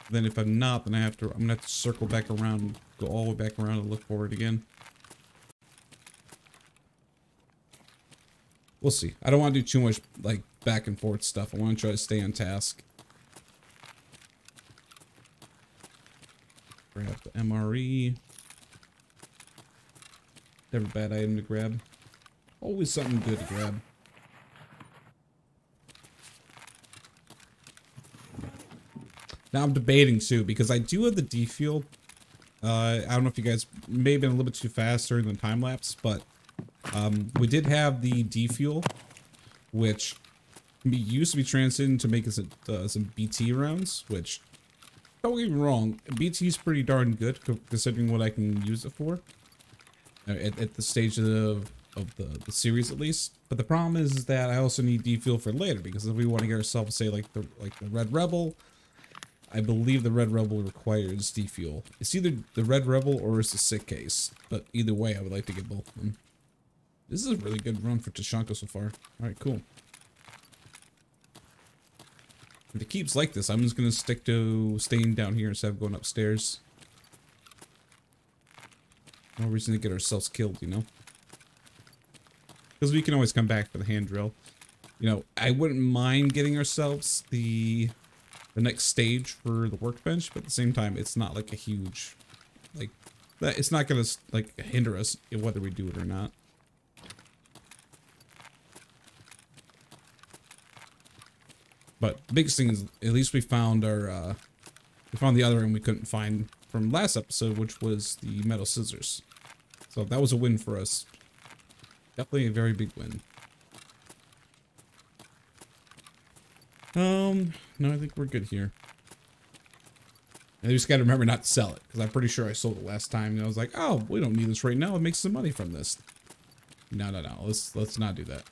[SPEAKER 1] Then if I'm not, then I'm gonna have to circle back around, go all the way back around and look for it again. We'll see. I don't want to do too much like back and forth stuff. I want to try to stay on task. Grab the MRE. Never a bad item to grab. Always something good to grab. Now I'm debating too, because I do have the defuel. I don't know if you guys may have been a little bit too fast during the time lapse, but we did have the defuel, which can be used to be transited to make us some BT rounds, which, don't get me wrong, BT is pretty darn good considering what I can use it for at the stage of the series at least. But the problem is that I also need defuel for later, because if we want to get ourselves, say, like the Red Rebel, I believe the Red Rebel requires defuel. It's either the Red Rebel or it's the sick case, but either way, I would like to get both of them. This is a really good run for Tashanko so far. Alright, cool. If it keeps like this, I'm just going to stick to staying down here instead of going upstairs. No reason to get ourselves killed, you know? Because we can always come back for the hand drill. You know, I wouldn't mind getting ourselves the next stage for the workbench, but at the same time, it's not like a huge, like, it's not going to, like, hinder us whether we do it or not. But the biggest thing is, at least we found our, we found the other one we couldn't find from last episode, which was the metal scissors. So that was a win for us. Definitely a very big win. No, I think we're good here. I just gotta remember not to sell it, because I'm pretty sure I sold it last time, and I was like, oh, we don't need this right now, it makes some money from this. No, let's not do that.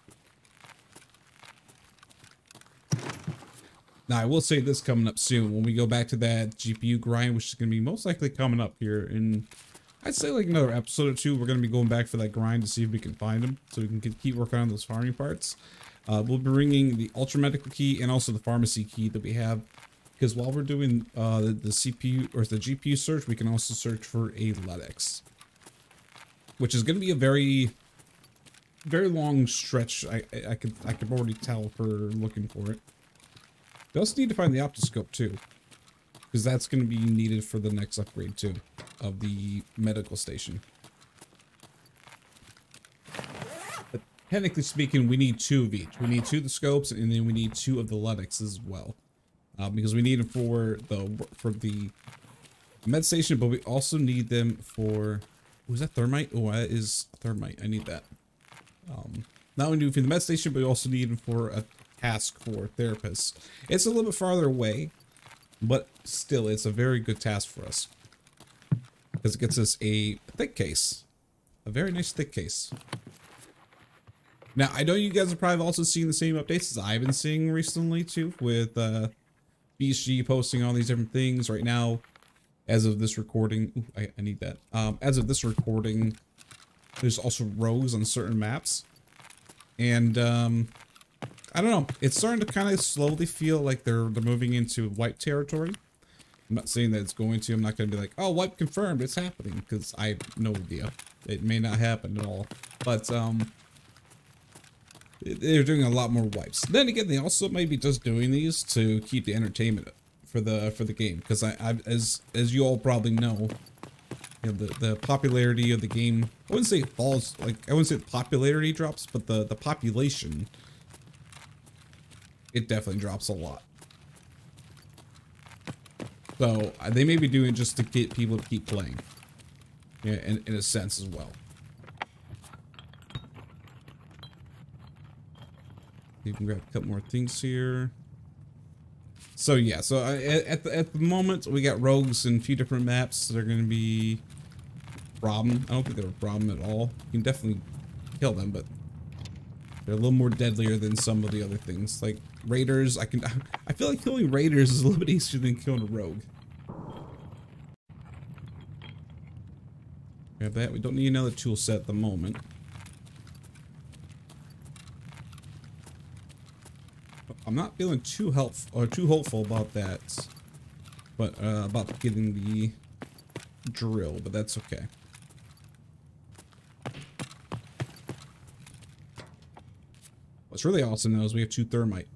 [SPEAKER 1] Now, I will say this coming up soon, when we go back to that GPU grind, which is gonna be most likely coming up here in, I'd say like another episode or two, we're gonna be going back for that grind to see if we can find them, so we can keep working on those farming parts. We'll be bringing the Ultra Medical Key and also the Pharmacy Key that we have, because while we're doing the CPU or the GPU search, we can also search for a LEDX, which is going to be a very, very long stretch. I could already tell for looking for it. We also need to find the optoscope too, because that's going to be needed for the next upgrade too of the medical station. Technically speaking, we need 2 of each. We need 2 of the scopes, and then we need 2 of the LEDX as well, because we need them for the med station, but we also need them for. Was that thermite? Oh, that is thermite. I need that. Not only do we for the med station, but we also need them for a task for therapists. It's a little bit farther away, but still, it's a very good task for us. Because it gets us a thick case. A very nice thick case. Now, I know you guys are probably also seeing the same updates as I've been seeing recently, too, with BSG posting all these different things. Right now, as of this recording, ooh, I need that. As of this recording, there's also rogues on certain maps. And, I don't know, it's starting to kind of slowly feel like they're moving into wipe territory. I'm not saying that it's going to. I'm not going to be like, oh, wipe confirmed, it's happening, because I have no idea. It may not happen at all. But, they're doing a lot more wipes. Then again, they also may be just doing these to keep the entertainment for the game, because as you all probably know, you know, the popularity of the game, I wouldn't say it falls, like, I wouldn't say the popularity drops, but the population, it definitely drops a lot. So they may be doing it just to get people to keep playing, yeah, in a sense as well. You can grab a couple more things here. So yeah, so at the moment we got rogues in a few different maps. They're going to be a problem. I don't think they're a problem at all. You can definitely kill them, but they're a little more deadlier than some of the other things. Like raiders, I feel like killing raiders is a little bit easier than killing a rogue. Grab that. We don't need another tool set at the moment. I'm not feeling too hopeful about that, but about getting the drill, but that's okay. What's really awesome though is we have 2 thermite,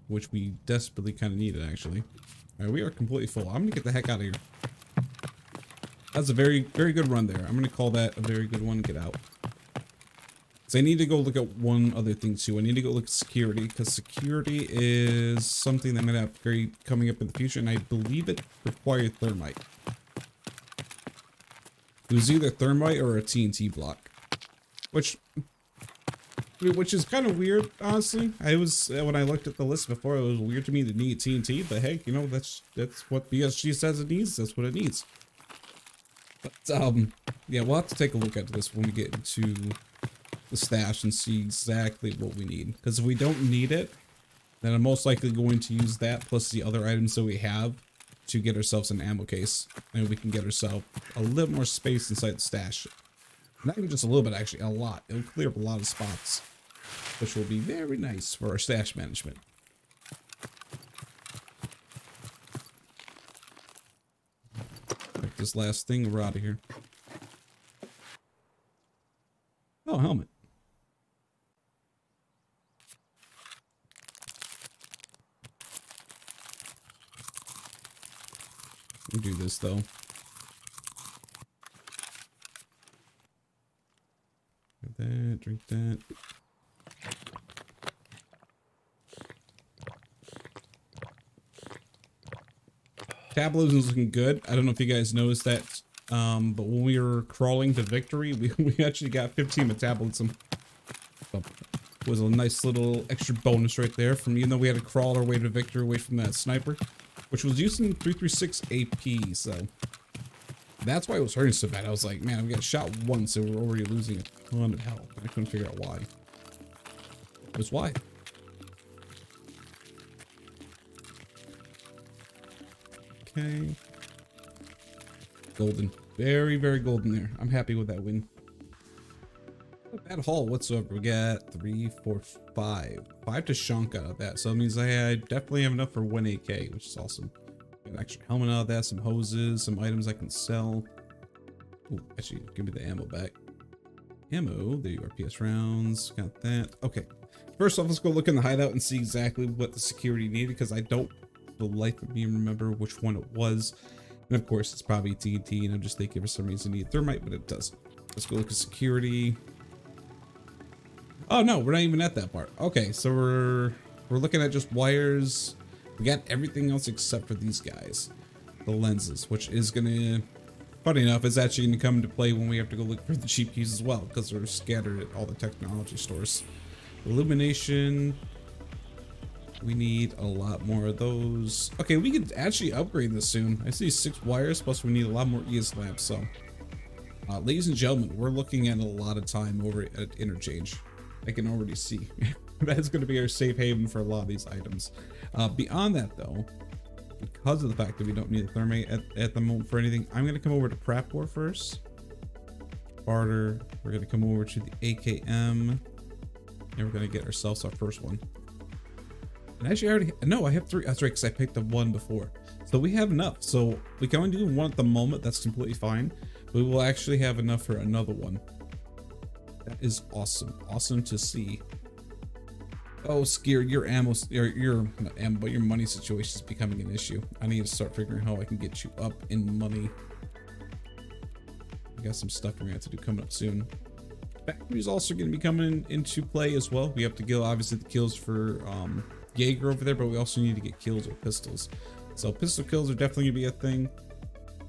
[SPEAKER 1] which we desperately kind of needed actually. All right, we are completely full. I'm gonna get the heck out of here. That's a very good run there. I'm gonna call that a very good one. Get out. So I need to go look at one other thing too. I need to go look at security, because security is something that I'm going to upgrade coming up in the future, and I believe it required thermite. It was either thermite or a TNT block, which is kind of weird, honestly. When I looked at the list before, it was weird to me to need TNT, but hey, you know, that's what BSG says it needs. That's what it needs. But yeah, we'll have to take a look at this when we get into the stash and see exactly what we need, because if we don't need it, then I'm most likely going to use that plus the other items that we have to get ourselves an ammo case, and we can get ourselves a little more space inside the stash. Not even just a little bit, actually, a lot. It'll clear up a lot of spots, which will be very nice for our stash management. Like this last thing, we're out of here. Oh, helmet. We'll do this though. Get that, drink that. Tableau is looking good. I don't know if you guys noticed that, but when we were crawling to victory, we actually got 15 metabolism. So it was a nice little extra bonus right there from, even though we had to crawl our way to victory away from that sniper, which was using 336 AP, so that's why it was hurting so bad. I was like, man, we got shot once and we're already losing a ton of health. I couldn't figure out why. It was why. Okay. Golden. Very, very golden there. I'm happy with that win. Not a bad haul whatsoever. We got 3, 4, 5. 5 to shunk out of that. So that means I definitely have enough for 1 AK, which is awesome. Got an extra helmet out of that, some hoses, some items I can sell. Ooh, actually, give me the ammo back. Ammo, there you are, PS rounds. Got that. Okay. First off, let's go look in the hideout and see exactly what the security needed, because I don't the life of me remember which one it was. And of course, it's probably TNT, and I'm just thinking for some reason I need thermite, but it doesn't. Let's go look at security. Oh no, we're not even at that part. Okay, so we're looking at just wires. We got everything else except for these guys, the lenses, which is gonna Funny enough, it's actually going to come into play when we have to go look for the cheap keys as well, because they're scattered at all the technology stores. Illumination. We need a lot more of those. Okay, we could actually upgrade this soon. I see 6 wires, plus we need a lot more ES lamps. So, ladies and gentlemen, we're looking at a lot of time over at Interchange. I can already see. That's going to be our safe haven for a lot of these items. Beyond that, though, because of the fact that we don't need a thermite at the moment for anything, I'm going to come over to Prep War first. Barter. We're going to come over to the AKM. And we're going to get ourselves our first one. And actually, I already, no, I have 3. That's right, because I picked up 1 before. So we have enough. So we can only do 1 at the moment. That's completely fine. We will actually have enough for another one. That is awesome. Awesome to see. Oh, Skier, your ammo, your not ammo, but your money situation is becoming an issue. I need to start figuring how I can get you up in money. We got some stuff we're gonna have to do coming up soon. Factory's also gonna be coming into play as well. We have to kill, obviously, the kills for Jaeger over there, but we also need to get kills with pistols. So pistol kills are definitely gonna be a thing.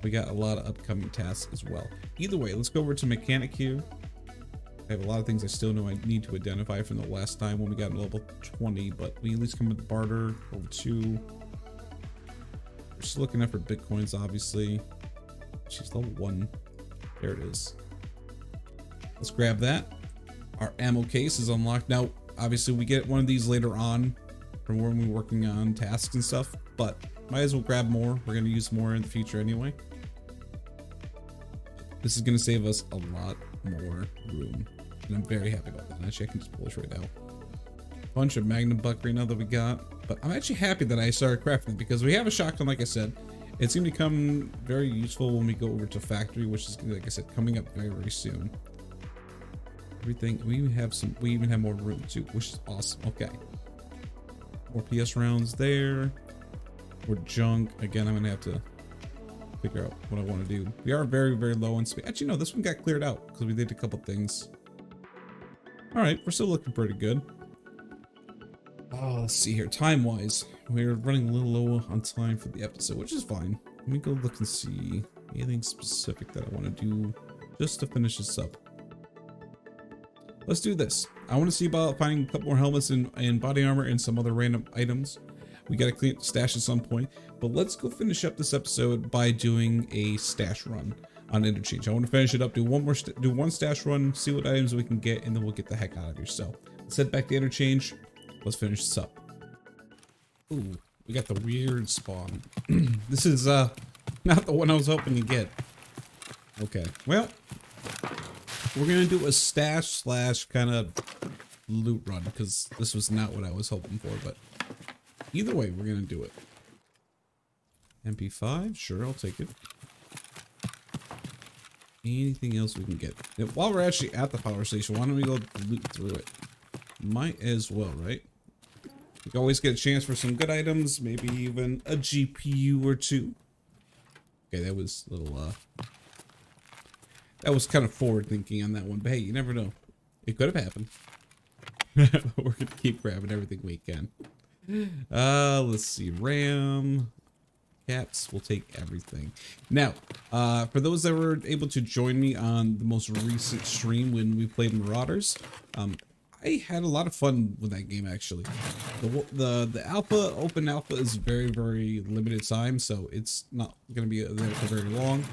[SPEAKER 1] We got a lot of upcoming tasks as well. Either way, let's go over to mechanic here. I have a lot of things I still know I need to identify from the last time when we got level 20, but we at least come with the barter level 2. We're still looking at for bitcoins, obviously. She's level 1. There it is. Let's grab that. Our ammo case is unlocked. Now, obviously, we get one of these later on from when we're working on tasks and stuff, but might as well grab more. We're going to use more in the future anyway. This is going to save us a lot more room, and I'm very happy about that. Actually, I can just pull this right now. Bunch of Magnum buck right now that we got, but I'm actually happy that I started crafting because we have a shotgun. Like I said, it's going to become very useful when we go over to factory, which is, like I said, coming up very, very soon. Everything, we even have more room too, which is awesome. Okay, more PS rounds there. More junk. Again, I'm gonna have to figure out what I want to do. We are very, very low in space. Actually, no, this one got cleared out because we did a couple things. All right, we're still looking pretty good. Oh, let's see here. Time-wise, we're running a little low on time for the episode, which is fine. Let me go look and see anything specific that I want to do just to finish this up. Let's do this. I want to see about finding a couple more helmets and body armor and some other random items. We got to clean up the stash at some point, but let's go finish up this episode by doing a stash run on Interchange. I want to finish it up, do one stash run, see what items we can get, and then we'll get the heck out of here. So let's head back to Interchange. Let's finish this up. Ooh, we got the weird spawn. This is not the one I was hoping to get. Okay, well, we're gonna do a stash slash kind of loot run because this was not what I was hoping for, but either way, we're gonna do it. MP5, sure, I'll take it. Anything else we can get? Now, while we're actually at the power station, why don't we go loot through it? Might as well, right? We can always get a chance for some good items, maybe even a GPU or 2. Okay, that was a little, that was kind of forward thinking on that one, but hey, you never know. It could have happened. We're gonna keep grabbing everything we can. Let's see, RAM, caps, we'll take everything. Now, for those that were able to join me on the most recent stream when we played Marauders, I had a lot of fun with that game actually. The alpha, open alpha is very, very limited time, so it's not gonna be there for very long.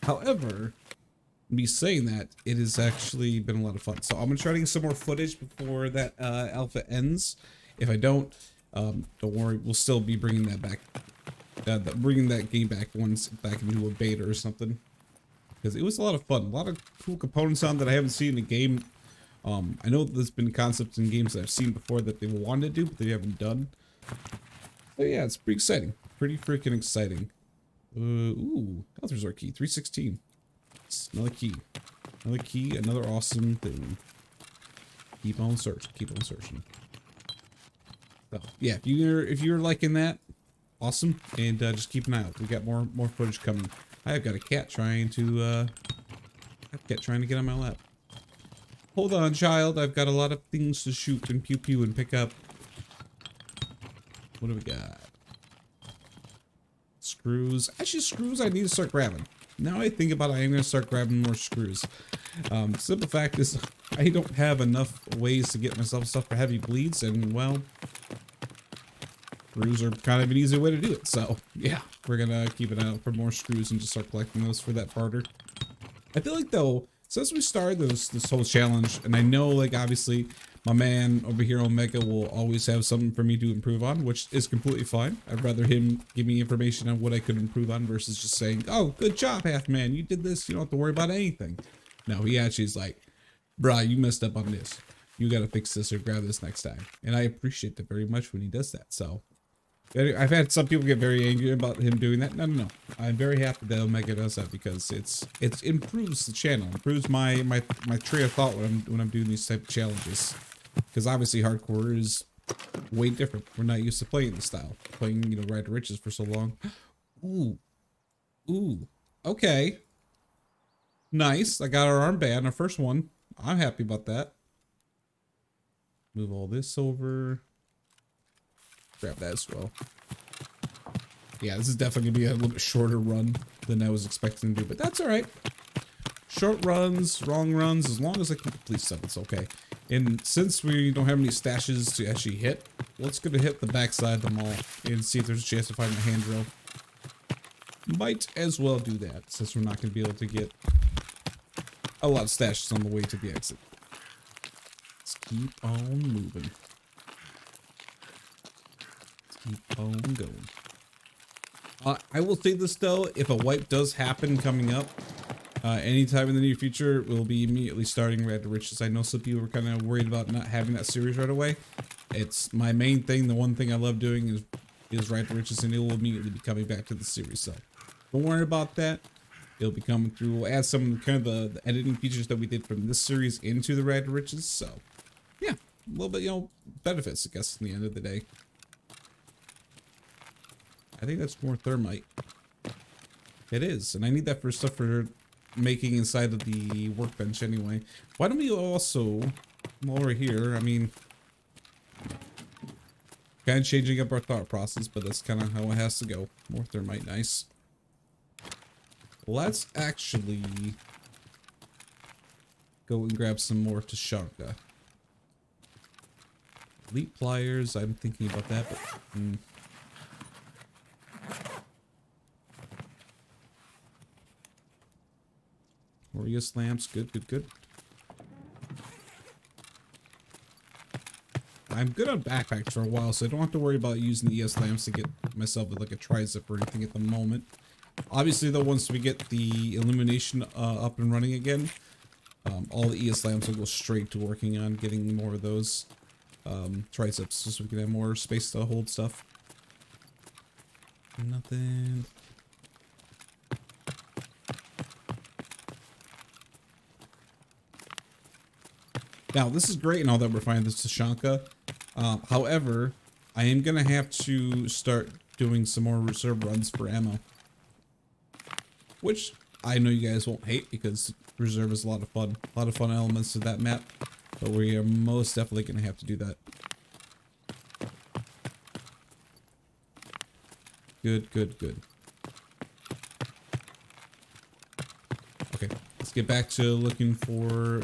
[SPEAKER 1] However, me saying that, it has actually been a lot of fun. So I'm gonna try to get some more footage before that alpha ends. If I don't worry, we'll still be bringing that back, bringing that game back once back into a beta or something, because it was a lot of fun. A lot of cool components on that I haven't seen in a game. I know there's been concepts in games that I've seen before that they wanted to do, but they haven't done. So yeah, it's pretty exciting. Pretty freaking exciting. Ooh, health resort key, 316. Another key. Another key, another awesome thing. Keep on searching, keep on searching. So yeah, if you're liking that, awesome. And just keep an eye out. We got more footage coming. I've got a cat trying to get on my lap. Hold on, child. I've got a lot of things to shoot and pew pew and pick up. What do we got? Screws. Actually, screws I need to start grabbing. Now I think about it, I am going to start grabbing more screws. Simple fact is, I don't have enough ways to get myself stuff for heavy bleeds, and well, screws are kind of an easy way to do it. So yeah, we're gonna keep an eye out for more screws and just start collecting those for that barter. I feel like though, since we started this whole challenge, and I know like obviously my man over here Omega will always have something for me to improve on, which is completely fine. I'd rather him give me information on what I could improve on versus just saying, oh, good job, Halfman, you did this, you don't have to worry about anything. No, he actually is like, bruh, you messed up on this. You gotta fix this or grab this next time. And I appreciate that very much when he does that. So I've had some people get very angry about him doing that. No. I'm very happy that Omega does that because it improves the channel, improves my train of thought when I'm doing these type of challenges. Because obviously hardcore is way different. We're not used to playing this style, playing Ride to Riches for so long. Ooh, okay, nice. I got our armband, our first one. I'm happy about that. Move all this over. Grab that as well. Yeah, this is definitely gonna be a little bit shorter run than I was expecting to do, but that's all right. Short runs, long runs, as long as I can complete stuff, it's okay. And since we don't have any stashes to actually hit, let's go to hit the backside of the mall and see if there's a chance to find a hand drill. Might as well do that, since we're not going to be able to get a lot of stashes on the way to the exit. Let's keep on moving. Keep on going. I will say this though, if a wipe does happen coming up, anytime in the near future, we'll be immediately starting Ride to Riches. I know some people were kind of worried about not having that series right away. It's my main thing. The one thing I love doing is Ride to Riches, and it will immediately be coming back to the series. So don't worry about that. It'll be coming through. We'll add some kind of the editing features that we did from this series into the Ride to Riches. So yeah, a little bit, benefits, I guess, in the end of the day. I think that's more thermite. It is, and I need that for stuff for making inside of the workbench anyway. Why don't we also, while we're here, I mean, kind of changing up our thought process, but that's kind of how it has to go. More thermite, nice. Let's actually go and grab some more Tashanka. Elite pliers, I'm thinking about that, but Orius lamps, good. I'm good on backpacks for a while, so I don't have to worry about using the ES lamps to get myself like a tri-zip or anything at the moment. Obviously though, once we get the illumination up and running again, all the ES lamps will go straight to working on getting more of those tri-zips, so we can have more space to hold stuff. Nothing. Now, this is great and all that we're finding this Tashanka. However, I am going to have to start doing some more reserve runs for ammo. Which I know you guys won't hate because reserve is a lot of fun. A lot of fun elements to that map. But we are most definitely going to have to do that. Good. Okay, let's get back to looking for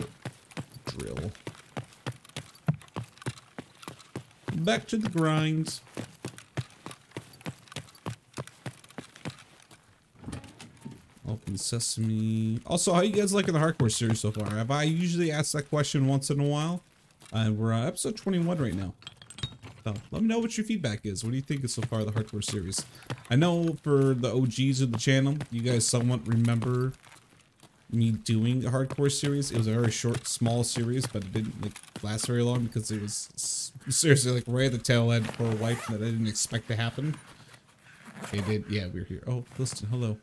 [SPEAKER 1] drill. Back to the grind. Open sesame. Also, how you guys liking the hardcore series so far? Have I usually asked that question once in a while? And we're on episode 21 right now. So let me know what your feedback is. What do you think of so far the hardcore series? I know for the OGs of the channel, you guys somewhat remember me doing a hardcore series. It was a very short, small series, but it didn't last very long because it was seriously right at the tail end for a wipe that I didn't expect to happen. It did. Yeah, we're here. Oh, listen, hello.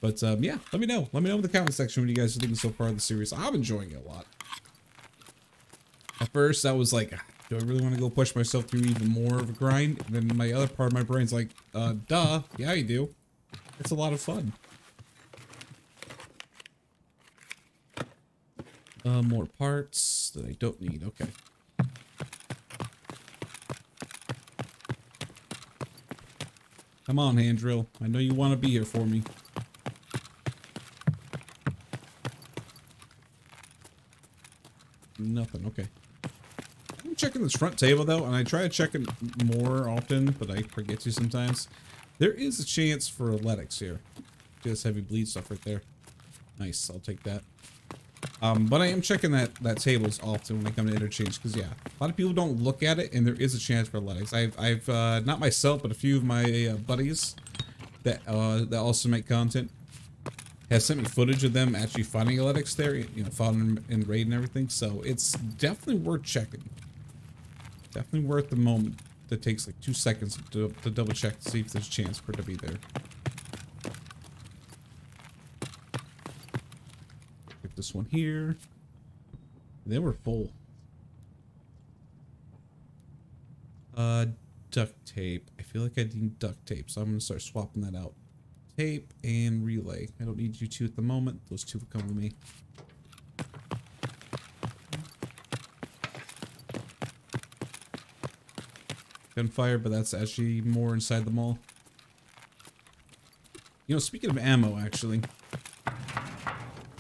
[SPEAKER 1] But yeah, let me know. Let me know in the comment section what you guys are thinking so far of the series. I'm enjoying it a lot. At first, I was like, do I really want to go push myself through even more of a grind? And then my other part of my brain's like, duh. Yeah, you do. It's a lot of fun. More parts that I don't need. Okay. Come on, hand drill. I know you want to be here for me. Nothing. Okay. I'm checking this front table though, and I try to check it more often, but I forget to sometimes. There is a chance for athletics here. Just heavy bleed stuff right there. Nice, I'll take that. But I am checking that tables often when I come to interchange, because yeah, a lot of people don't look at it, and there is a chance for athletics. I've not myself, but a few of my buddies that also make content have sent me footage of them actually finding athletics there, you know, finding in raid and everything. So it's definitely worth checking. Definitely worth the moment. That takes like 2 seconds to double check to see if there's a chance for it to be there. Get this one here. They were full. Duct tape. I feel like I need duct tape, so I'm gonna start swapping that out. Tape and relay. I don't need you two at the moment. Those two will come with me. Gunfire, but that's actually more inside the mall. You know, speaking of ammo, actually,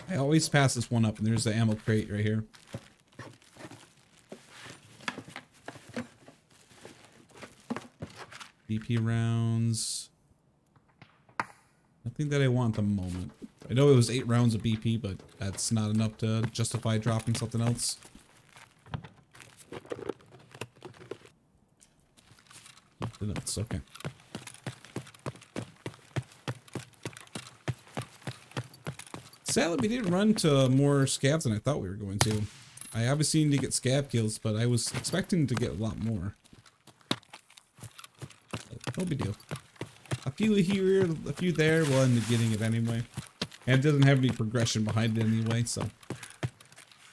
[SPEAKER 1] I always pass this one up, and there's the ammo crate right here. BP rounds. Nothing that I want at the moment. I know it was 8 rounds of BP, but that's not enough to justify dropping something else. It's okay. Sadly, we didn't run to more scabs than I thought we were going to. I obviously need to get scab kills, but I was expecting to get a lot more. No big deal. A few here, a few there, we'll end up getting it anyway. And it doesn't have any progression behind it anyway, so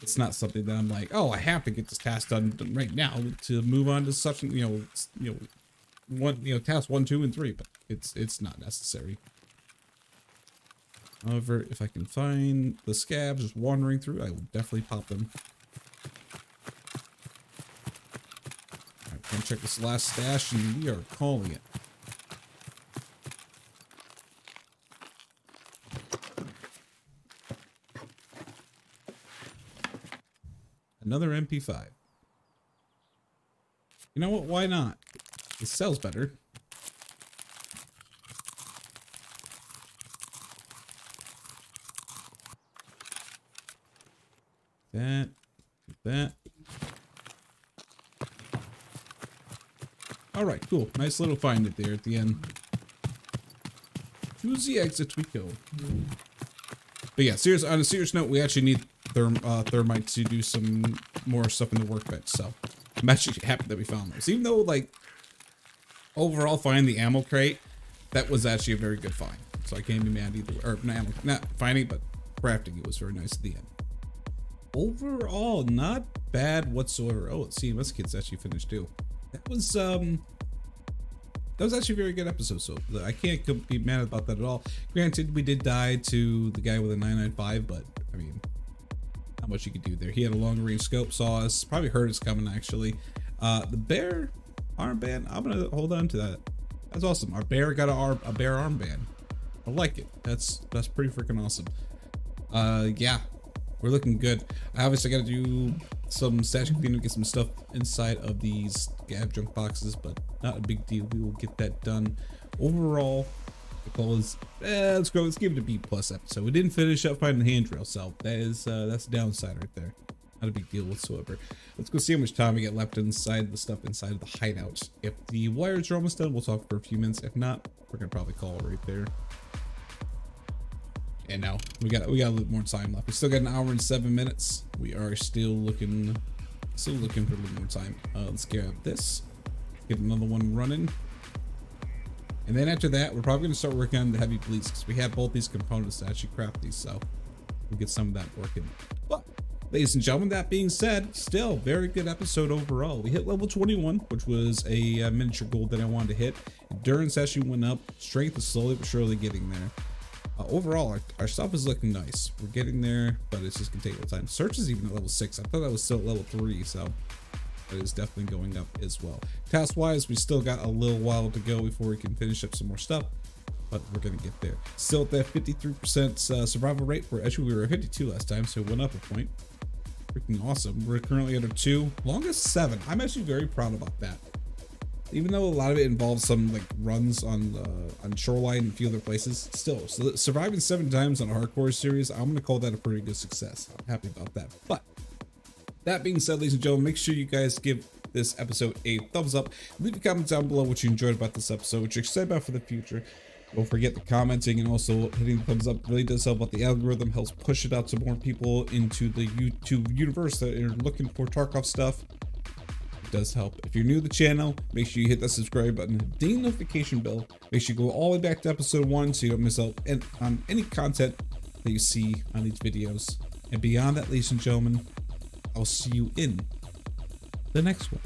[SPEAKER 1] it's not something that I'm like, oh, I have to get this task done right now to move on to such, task 1, 2, and 3, but it's not necessary. However, if I can find the scabs just wandering through, I will definitely pop them. Alright, gonna check this last stash, and we are calling it. Another MP5. You know what? Why not? It sells better. That. All right, cool. Nice little find it there at the end. To the exit we go. But yeah, on a serious note, we actually need thermite to do some more stuff in the workbench. So I'm actually happy that we found those. Even though, like, overall, finding the ammo crate, that was actually a very good find. So I can't be mad either. Or not finding, but crafting it was very nice at the end. Overall, not bad whatsoever. Oh, let's see, most kids actually finished too. That was actually a very good episode, so I can't be mad about that at all. Granted, we did die to the guy with a 995, but I mean, not much you could do there. He had a long range scope, saw us, probably heard us coming actually. The bear armband, I'm gonna hold on to that. That's awesome. Our bear got a bear armband. I like it. That's pretty freaking awesome. Yeah. We're looking good. I obviously got to do some statue cleaning, get some stuff inside of these scab junk boxes, but not a big deal. We will get that done. Overall, the goal is let's give it a B+ episode. We didn't finish up finding the handrail, so that's the downside right there. Not a big deal whatsoever. Let's go see how much time we get left inside the stuff inside of the hideout. If the wires are almost done, we'll talk for a few minutes. If not, we're gonna probably call it right there. And now we got a little more time left. We still got an hour and 7 minutes. We are still looking for a little more time. Let's grab this, get another one running, and then after that, we're probably gonna start working on the heavy bleeds because we have both these components to actually craft these. So we'll get some of that working. But ladies and gentlemen, that being said, still very good episode overall. We hit level 21, which was a miniature goal that I wanted to hit. Endurance actually went up. Strength is slowly but surely getting there. Overall, our stuff is looking nice. We're getting there, but it's just gonna take a little time. Search is even at level 6. I thought that was still at level 3, so it is definitely going up as well. Task wise, we still got a little while to go before we can finish up some more stuff, but we're gonna get there. Still at that 53% survival rate. Actually we were at 52 last time, so it went up a point. Freaking awesome. We're currently under 2, longest 7. I'm actually very proud about that. Even though a lot of it involves some like runs on Shoreline and a few other places, still, so surviving 7 times on a hardcore series, I'm gonna call that a pretty good success. I'm happy about that. But that being said, ladies and gentlemen, make sure you guys give this episode a thumbs up. Leave a comment down below what you enjoyed about this episode, what you're excited about for the future. Don't forget the commenting and also hitting the thumbs up really does help out the algorithm, helps push it out to more people into the YouTube universe that are looking for Tarkov stuff. It does help. If you're new to the channel, make sure you hit that subscribe button, ding notification bell. Make sure you go all the way back to episode 1 so you don't miss out on any content that you see on these videos. And beyond that, ladies and gentlemen, I'll see you in the next one.